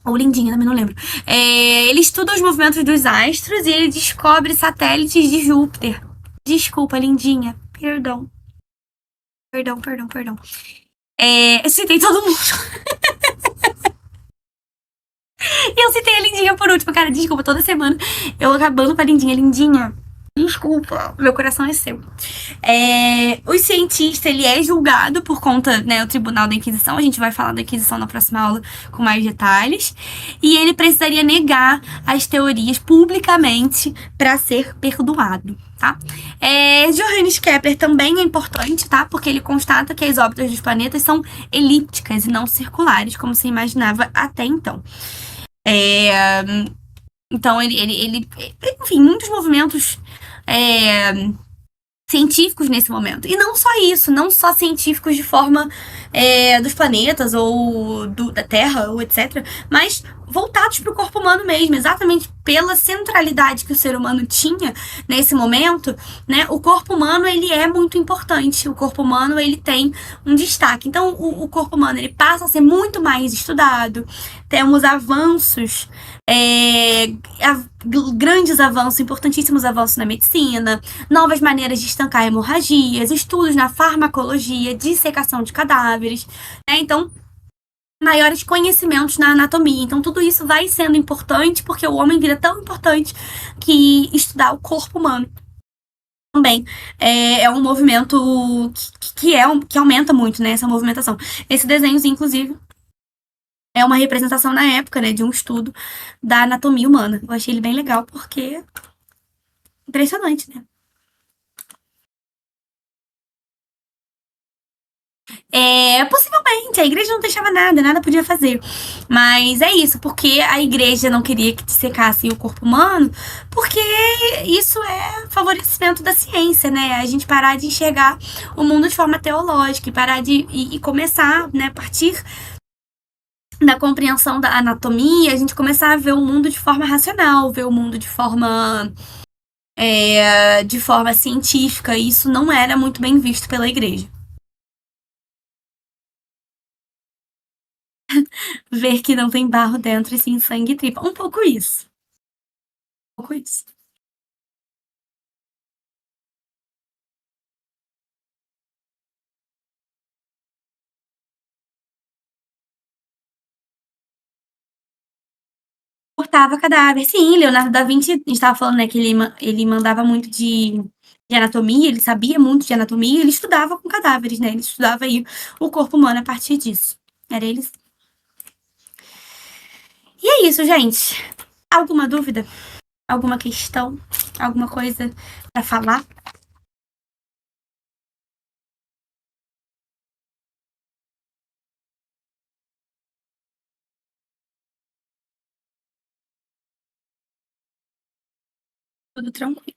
ou Lindinha, também não lembro. Ele estuda os movimentos dos astros e ele descobre satélites de Júpiter. Desculpa, Lindinha. Perdão. Perdão, perdão, perdão. Eu citei todo mundo. E eu citei a Lindinha por último, cara. Desculpa, toda semana eu acabando com a Lindinha. Lindinha, desculpa, meu coração é seu. O cientista, ele é julgado por conta, né, o Tribunal da Inquisição. A gente vai falar da Inquisição na próxima aula com mais detalhes. E ele precisaria negar as teorias publicamente para ser perdoado, tá? Johannes Kepler também é importante, tá? Porque ele constata que as órbitas dos planetas são elípticas e não circulares, como se imaginava até então. É, então, enfim, muitos movimentos é, científicos nesse momento. E não só isso, não só científicos de forma dos planetas ou da Terra, ou etc., mas voltados para o corpo humano mesmo, exatamente pela centralidade que o ser humano tinha nesse momento, né? O corpo humano, ele é muito importante, o corpo humano, ele tem um destaque. Então, o corpo humano, ele passa a ser muito mais estudado, temos avanços, grandes avanços, importantíssimos avanços na medicina, novas maneiras de estancar hemorragias, estudos na farmacologia, dissecação de cadáveres, né? Então, maiores conhecimentos na anatomia. Então, tudo isso vai sendo importante porque o homem vira tão importante que estudar o corpo humano também é um movimento que aumenta muito, né? Essa movimentação. Esse desenho, inclusive, é uma representação na época, né, de um estudo da anatomia humana. Eu achei ele bem legal porque impressionante, né? Possivelmente, a igreja não deixava nada podia fazer. Mas é isso, porque a igreja não queria que dissecasse o corpo humano, porque isso é favorecimento da ciência, né? A gente parar de enxergar o mundo de forma teológica e parar e começar, né, a partir da compreensão da anatomia, a gente começar a ver o mundo de forma racional, ver o mundo de forma científica. E isso não era muito bem visto pela igreja. Ver que não tem barro dentro e sim sangue e tripa. Um pouco isso. Um pouco isso. Cortava cadáver. Sim, Leonardo da Vinci, a gente tava falando, né, que ele mandava muito de de anatomia, ele sabia muito de anatomia, ele estudava com cadáveres, né? Ele estudava aí o corpo humano a partir disso. Era eles. E é isso, gente. Alguma dúvida? Alguma questão? Alguma coisa para falar? Tudo tranquilo.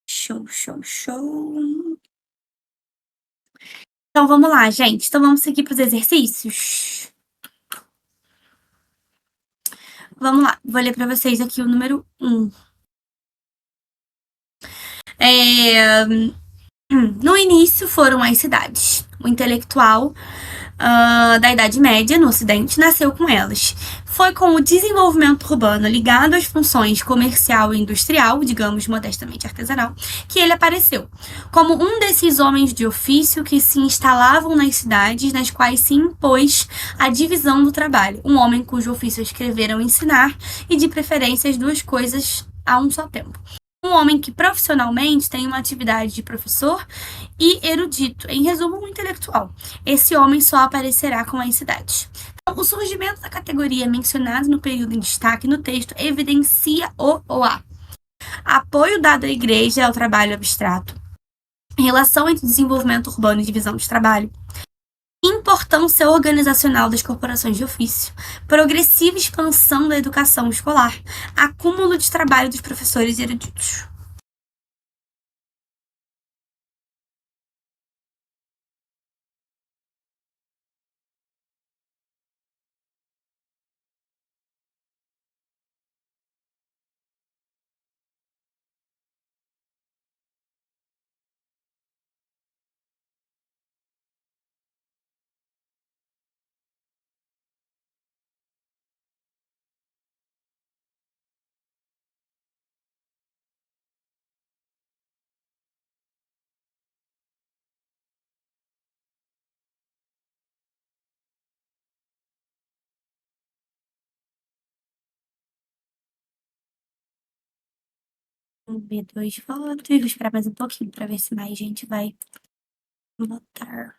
Show, show, show. Então vamos lá, gente. Então vamos seguir para os exercícios. Vamos lá. Vou ler para vocês aqui o número 1. É, no início foram as cidades. O intelectual da Idade Média no Ocidente nasceu com elas. Foi com o desenvolvimento urbano ligado às funções comercial e industrial, digamos modestamente artesanal, que ele apareceu, como um desses homens de ofício que se instalavam nas cidades nas quais se impôs a divisão do trabalho, um homem cujo ofício é escrever ou ensinar, e de preferência as duas coisas a um só tempo. Um homem que profissionalmente tem uma atividade de professor e erudito, em resumo, um intelectual. Esse homem só aparecerá com as cidades. Então, o surgimento da categoria mencionada no período em destaque no texto evidencia o a apoio dado à igreja ao trabalho abstrato, relação entre desenvolvimento urbano e divisão de trabalho, importância organizacional das corporações de ofício, progressiva expansão da educação escolar, acúmulo de trabalho dos professores eruditos. Vamos ver 2 votos. Vou esperar mais um pouquinho para ver se mais gente vai votar.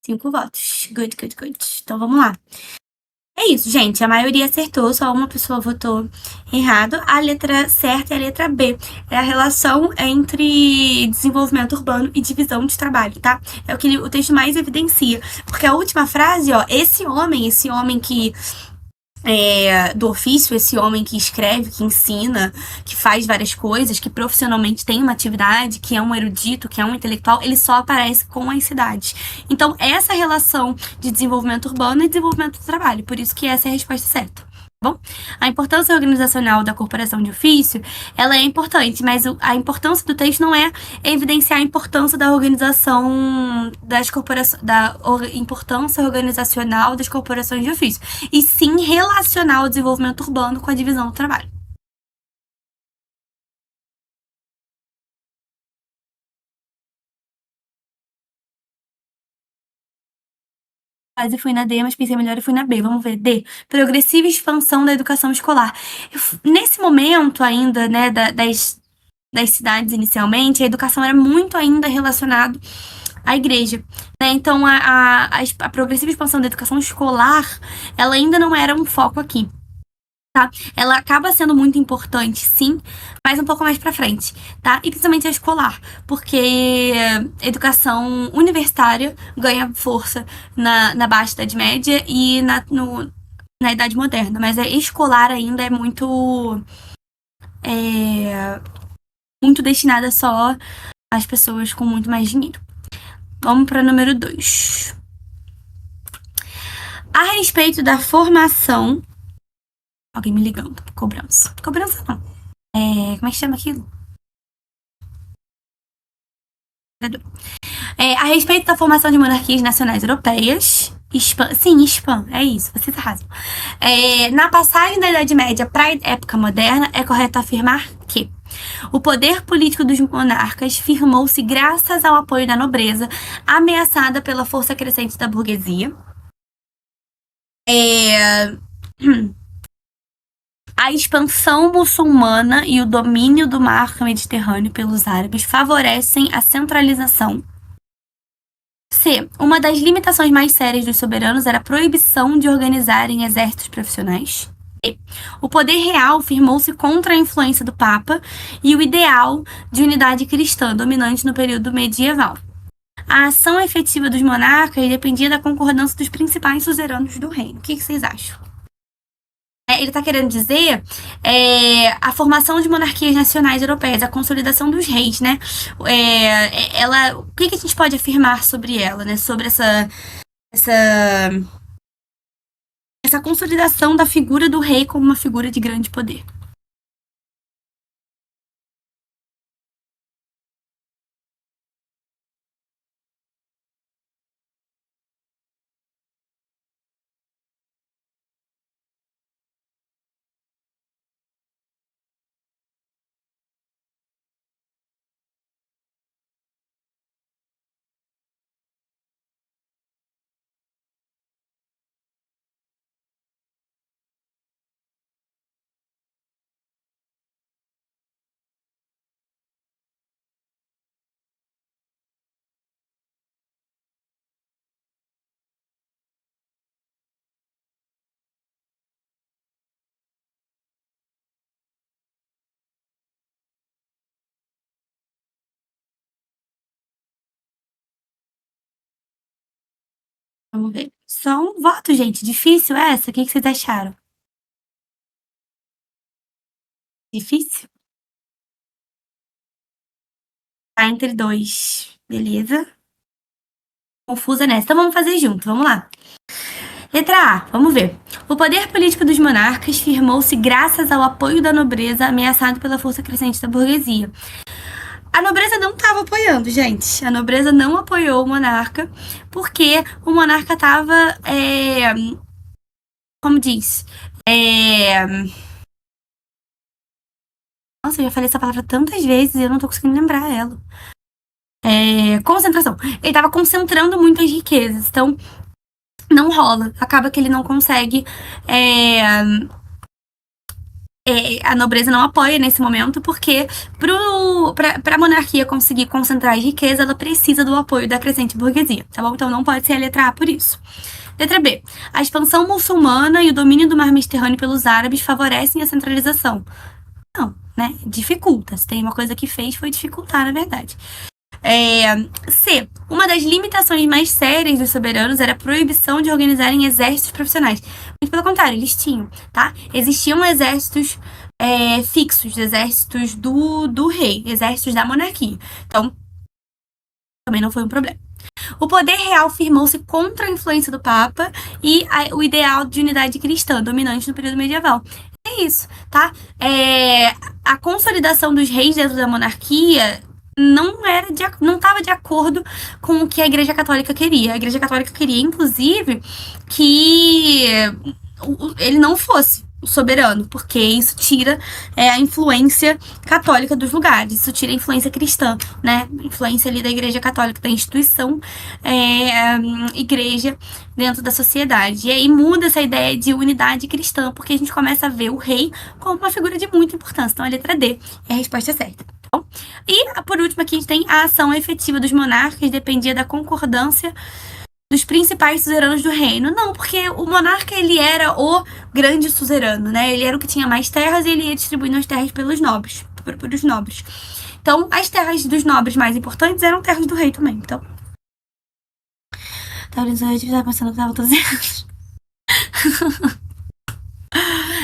Cinco votos. Good, good, good. Então vamos lá. É isso, gente. A maioria acertou, só uma pessoa votou errado. A letra certa é a letra B. É a relação entre desenvolvimento urbano e divisão de trabalho, tá? É o que o texto mais evidencia. Porque a última frase, ó, esse homem que do ofício, esse homem que escreve, que ensina, que faz várias coisas, que profissionalmente tem uma atividade, que é um erudito, que é um intelectual, ele só aparece com as cidades. Então, essa relação de desenvolvimento urbano e desenvolvimento do trabalho, por isso que essa é a resposta certa. Bom, a importância organizacional da corporação de ofício, ela é importante, mas a importância do texto não é evidenciar a importância da organização das corporações, importância organizacional das corporações de ofício, e sim relacionar o desenvolvimento urbano com a divisão do trabalho. Quase fui na D, mas pensei melhor e fui na B. Vamos ver. D. Progressiva expansão da educação escolar. Nesse momento ainda, né, das cidades inicialmente, a educação era muito ainda relacionada à igreja. Né? Então, a progressiva expansão da educação escolar, ela ainda não era um foco aqui. Tá? Ela acaba sendo muito importante, sim, mas um pouco mais pra frente, tá? E principalmente a escolar, porque a educação universitária ganha força na Baixa Idade Média e na Idade Moderna, mas a escolar ainda é é, muito destinada só às pessoas com muito mais dinheiro. Vamos para número 2. A respeito da formação. Alguém me ligando. Cobrança. Cobrança não. Como é que chama aquilo? A respeito da formação de monarquias nacionais europeias, sim, Spam, é isso, vocês arrasam. Na passagem da Idade Média para a época moderna, é correto afirmar que o poder político dos monarcas firmou-se graças ao apoio da nobreza, ameaçada pela força crescente da burguesia. A expansão muçulmana e o domínio do mar Mediterrâneo pelos árabes favorecem a centralização. C. Uma das limitações mais sérias dos soberanos era a proibição de organizarem exércitos profissionais. D. O poder real firmou-se contra a influência do Papa e o ideal de unidade cristã dominante no período medieval. A ação efetiva dos monarcas dependia da concordância dos principais suzeranos do reino. O que vocês acham? Ele está querendo dizer a formação de monarquias nacionais europeias, a consolidação dos reis, né? O que a gente pode afirmar sobre ela, né? Sobre essa consolidação da figura do rei como uma figura de grande poder. Vamos ver. Só um voto, gente. Difícil essa? O que vocês acharam? Difícil? Tá entre dois. Beleza? Confusa nessa. Então vamos fazer junto. Vamos lá. Letra A, vamos ver. O poder político dos monarcas firmou-se graças ao apoio da nobreza ameaçado pela força crescente da burguesia. A nobreza não estava apoiando, gente. A nobreza não apoiou o monarca porque o monarca estava, como diz, nossa, eu já falei essa palavra tantas vezes e eu não tô conseguindo lembrar ela. Concentração. Ele estava concentrando muitas riquezas, então não rola. Acaba que ele não consegue. A nobreza não apoia nesse momento, porque para a monarquia conseguir concentrar a riqueza, ela precisa do apoio da crescente burguesia, tá bom? Então não pode ser a letra A por isso. Letra B. A expansão muçulmana e o domínio do mar Mediterrâneo pelos árabes favorecem a centralização. Não, né? Dificulta. Se tem uma coisa que fez, foi dificultar, na verdade. C. Uma das limitações mais sérias dos soberanos era a proibição de organizarem exércitos profissionais. Muito pelo contrário, eles tinham, tá? Existiam exércitos fixos, exércitos do rei, exércitos da monarquia. Então, também não foi um problema. O poder real firmou-se contra a influência do Papa e o ideal de unidade cristã dominante no período medieval. É isso, tá? A consolidação dos reis dentro da monarquia não estava de acordo com o que a Igreja Católica queria. A Igreja Católica queria, inclusive, que ele não fosse o soberano, porque isso tira a influência católica dos lugares, isso tira a influência cristã, né? Influência ali da Igreja Católica, da instituição igreja dentro da sociedade. E aí muda essa ideia de unidade cristã, porque a gente começa a ver o rei como uma figura de muita importância. Então a letra D é a resposta certa. E, por último, aqui a gente tem a ação efetiva dos monarcas dependia da concordância dos principais suzeranos do reino. Não, porque o monarca, ele era o grande suzerano, né? Ele era o que tinha mais terras e ele ia distribuindo as terras pelos nobres. Então, as terras dos nobres mais importantes eram terras do rei também. Então, talvez eu estava pensando que estava todos errados.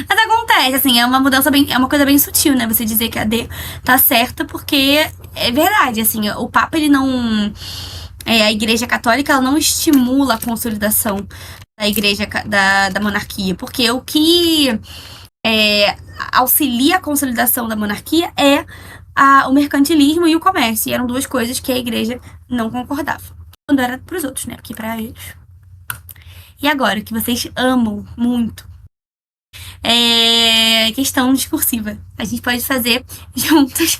Mas acontece, assim, é uma coisa bem sutil, né? Você dizer que a D tá certa, porque é verdade, assim, o Papa, ele não. A Igreja Católica, ela não estimula a consolidação da Igreja, da monarquia, porque o que auxilia a consolidação da monarquia é o mercantilismo e o comércio. E eram duas coisas que a igreja não concordava. Quando era para os outros, né? Porque para eles. E agora, que vocês amam muito, é questão discursiva. A gente pode fazer juntos.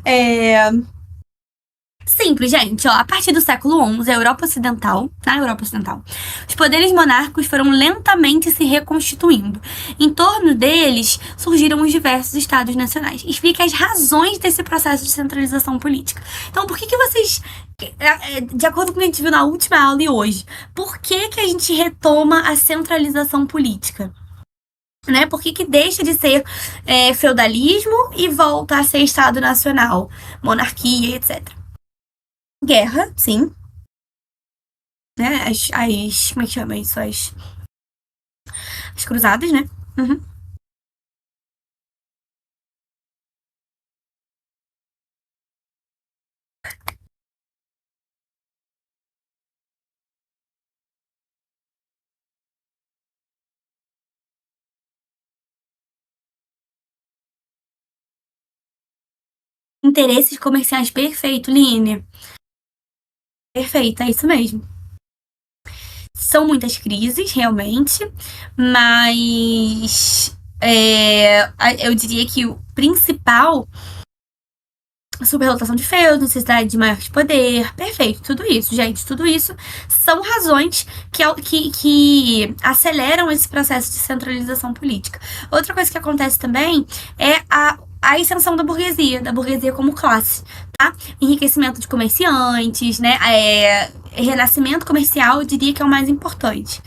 É, simples, gente. Ó, a partir do século XI, a Europa Ocidental, na Europa Ocidental, os poderes monárquicos foram lentamente se reconstituindo. Em torno deles surgiram os diversos estados nacionais. Explica as razões desse processo de centralização política. Então, por que que vocês, de acordo com o que a gente viu na última aula e hoje, por que que a gente retoma a centralização política? Né? Por que que deixa de ser feudalismo e volta a ser Estado Nacional, monarquia, etc. Guerra, sim, né? Como é que chama isso? As cruzadas, né? Uhum. Interesses comerciais, perfeito, Line. Perfeito, é isso mesmo. São muitas crises, realmente, mas eu diria que o principal superlotação de feudos, necessidade de maior poder, perfeito, tudo isso, gente, tudo isso são razões que aceleram esse processo de centralização política. Outra coisa que acontece também é a ascensão da burguesia como classe, tá? Enriquecimento de comerciantes, né? Renascimento comercial, eu diria que é o mais importante.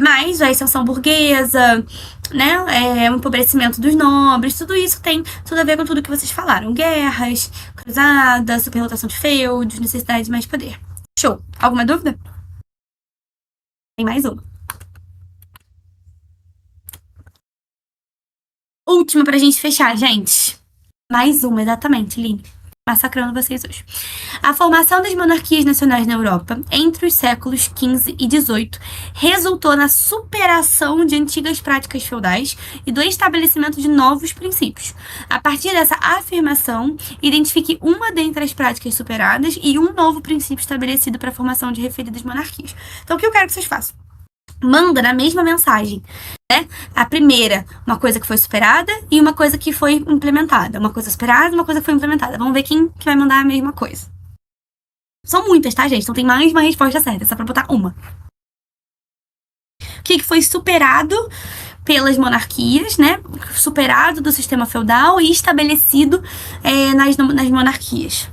Mas a ascensão burguesa, né, o empobrecimento dos nobres, tudo isso tem tudo a ver com tudo que vocês falaram. Guerras, cruzadas, superlotação de feudos, necessidade de mais poder. Show. Alguma dúvida? Tem mais uma. Última pra gente fechar, gente. Mais uma, exatamente, Line. Massacrando vocês hoje. A formação das monarquias nacionais na Europa entre os séculos XV e XVIII resultou na superação de antigas práticas feudais e do estabelecimento de novos princípios. A partir dessa afirmação, identifique uma dentre as práticas superadas e um novo princípio estabelecido para a formação de referidas monarquias. Então, o que eu quero que vocês façam? Manda na mesma mensagem, né? A primeira, uma coisa que foi superada e uma coisa que foi implementada. Uma coisa superada e uma coisa que foi implementada. Vamos ver quem que vai mandar a mesma coisa. São muitas, tá, gente? Então tem mais de uma resposta certa, só pra botar uma. O que foi superado pelas monarquias, né? Superado do sistema feudal e estabelecido nas monarquias.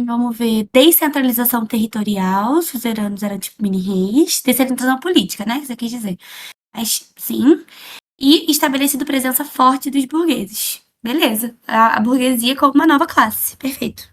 Vamos ver. Descentralização territorial. Os suzeranos eram tipo mini-reis. Descentralização política, né? Isso quer dizer. Mas, sim. E estabelecido presença forte dos burgueses. Beleza. A burguesia como uma nova classe. Perfeito.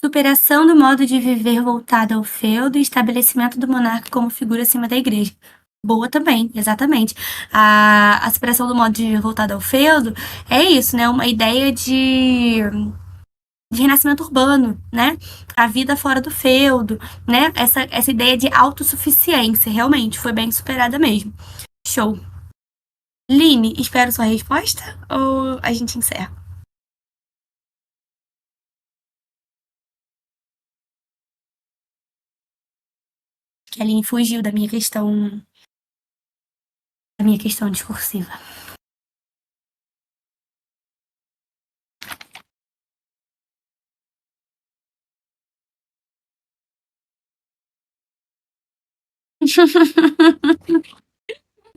Superação do modo de viver voltado ao feudo e estabelecimento do monarca como figura acima da igreja. Boa também, exatamente. A superação do modo de viver voltado ao feudo é isso, né? Uma ideia de renascimento urbano, né? A vida fora do feudo, né? Essa ideia de autossuficiência, realmente, foi bem superada mesmo. Show. Line, espero sua resposta ou a gente encerra? Que a Aline fugiu da minha questão discursiva.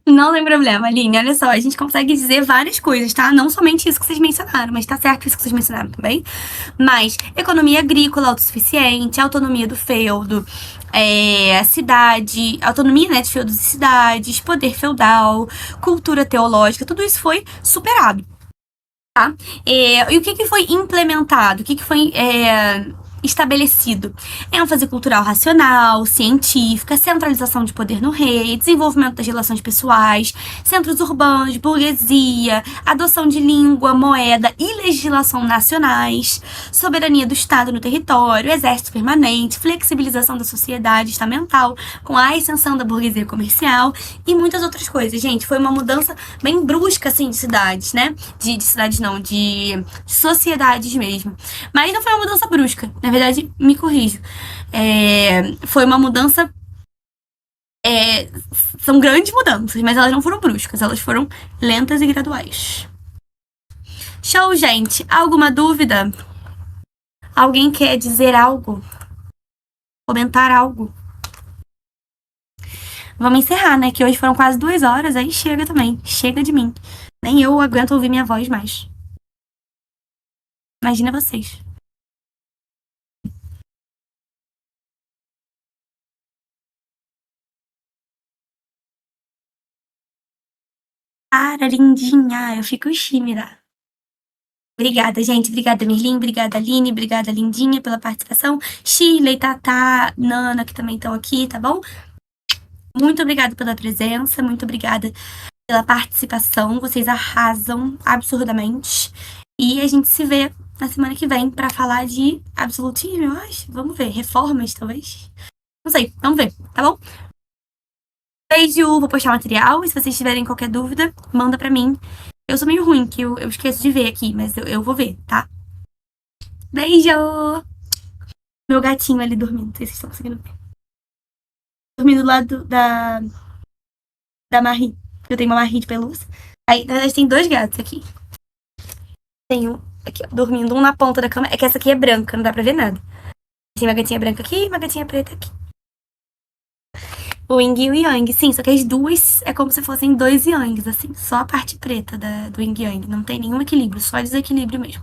Não tem problema, Aline. Olha só, a gente consegue dizer várias coisas, tá? Não somente isso que vocês mencionaram, mas tá certo isso que vocês mencionaram também. Mas economia agrícola autossuficiente, autonomia do feudo, cidade, autonomia, né, de feudos e cidades, poder feudal, cultura teológica, tudo isso foi superado. Tá? E o que foi implementado? O que foi estabelecido? ênfase cultural racional, científica, centralização de poder no rei, desenvolvimento das relações pessoais, centros urbanos, burguesia, adoção de língua, moeda e legislação nacionais, soberania do Estado no território, exército permanente, flexibilização da sociedade estamental, com a ascensão da burguesia comercial e muitas outras coisas. Gente, foi uma mudança bem brusca, assim, de cidades, né? De cidades não, de sociedades mesmo. Mas não foi uma mudança brusca. Na verdade, me corrijo. Foi uma mudança. São grandes mudanças, mas elas não foram bruscas, elas foram lentas e graduais. Show, gente. Alguma dúvida? Alguém quer dizer algo? Comentar algo? Vamos encerrar, né? Que hoje foram quase 2 horas, aí chega também. Chega de mim. Nem eu aguento ouvir minha voz mais. Imagina vocês. Cara, lindinha, eu fico tímida. Obrigada, gente. Obrigada, Merlin. Obrigada, Aline. Obrigada, Lindinha, pela participação. Shirley, Tatá, Nana, que também estão aqui, tá bom? Muito obrigada pela presença. Muito obrigada pela participação. Vocês arrasam absurdamente. E a gente se vê na semana que vem pra falar de absolutismo, eu acho. Vamos ver. Reformas, talvez. Não sei. Vamos ver, tá bom? Beijo. Vou postar material. E se vocês tiverem qualquer dúvida, manda pra mim. Eu sou meio ruim, que eu esqueço de ver aqui, mas eu vou ver, tá? Beijo! Meu gatinho ali dormindo, não sei se vocês estão conseguindo ver. Dormindo do lado da Marie. Eu tenho uma Marie de pelúcia. Aí, na verdade, tem dois gatos aqui. Tem um aqui, ó, dormindo, um na ponta da cama. É que essa aqui é branca, não dá pra ver nada. Tem uma gatinha branca aqui e uma gatinha preta aqui. O Yin e o Yang, sim, só que as duas é como se fossem dois Yangs, assim. Só a parte preta do Yin e Yang. Não tem nenhum equilíbrio, só desequilíbrio mesmo.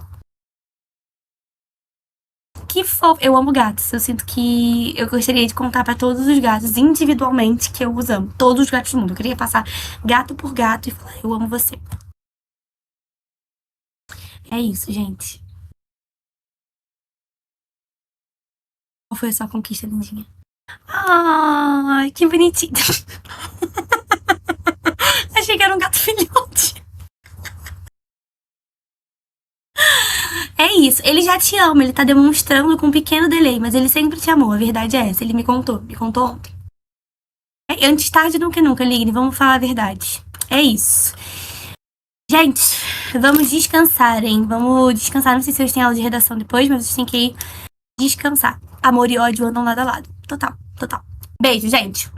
Que fofo. Eu amo gatos. Eu sinto que eu gostaria de contar pra todos os gatos individualmente que eu os amo. Todos os gatos do mundo. Eu queria passar gato por gato e falar: eu amo você. É isso, gente. Qual foi a sua conquista, lindinha? Ai, que bonitinho. Achei que era um gato filhote. É isso. Ele já te ama. Ele tá demonstrando com um pequeno delay, mas ele sempre te amou. A verdade é essa. Ele me contou. Me contou ontem. Antes tarde do que nunca, Ligne. Vamos falar a verdade. É isso. Gente, vamos descansar, hein? Vamos descansar. Não sei se vocês têm aula de redação depois, mas vocês têm que ir descansar. Amor e ódio andam lado a lado. Total, total. Beijo, gente.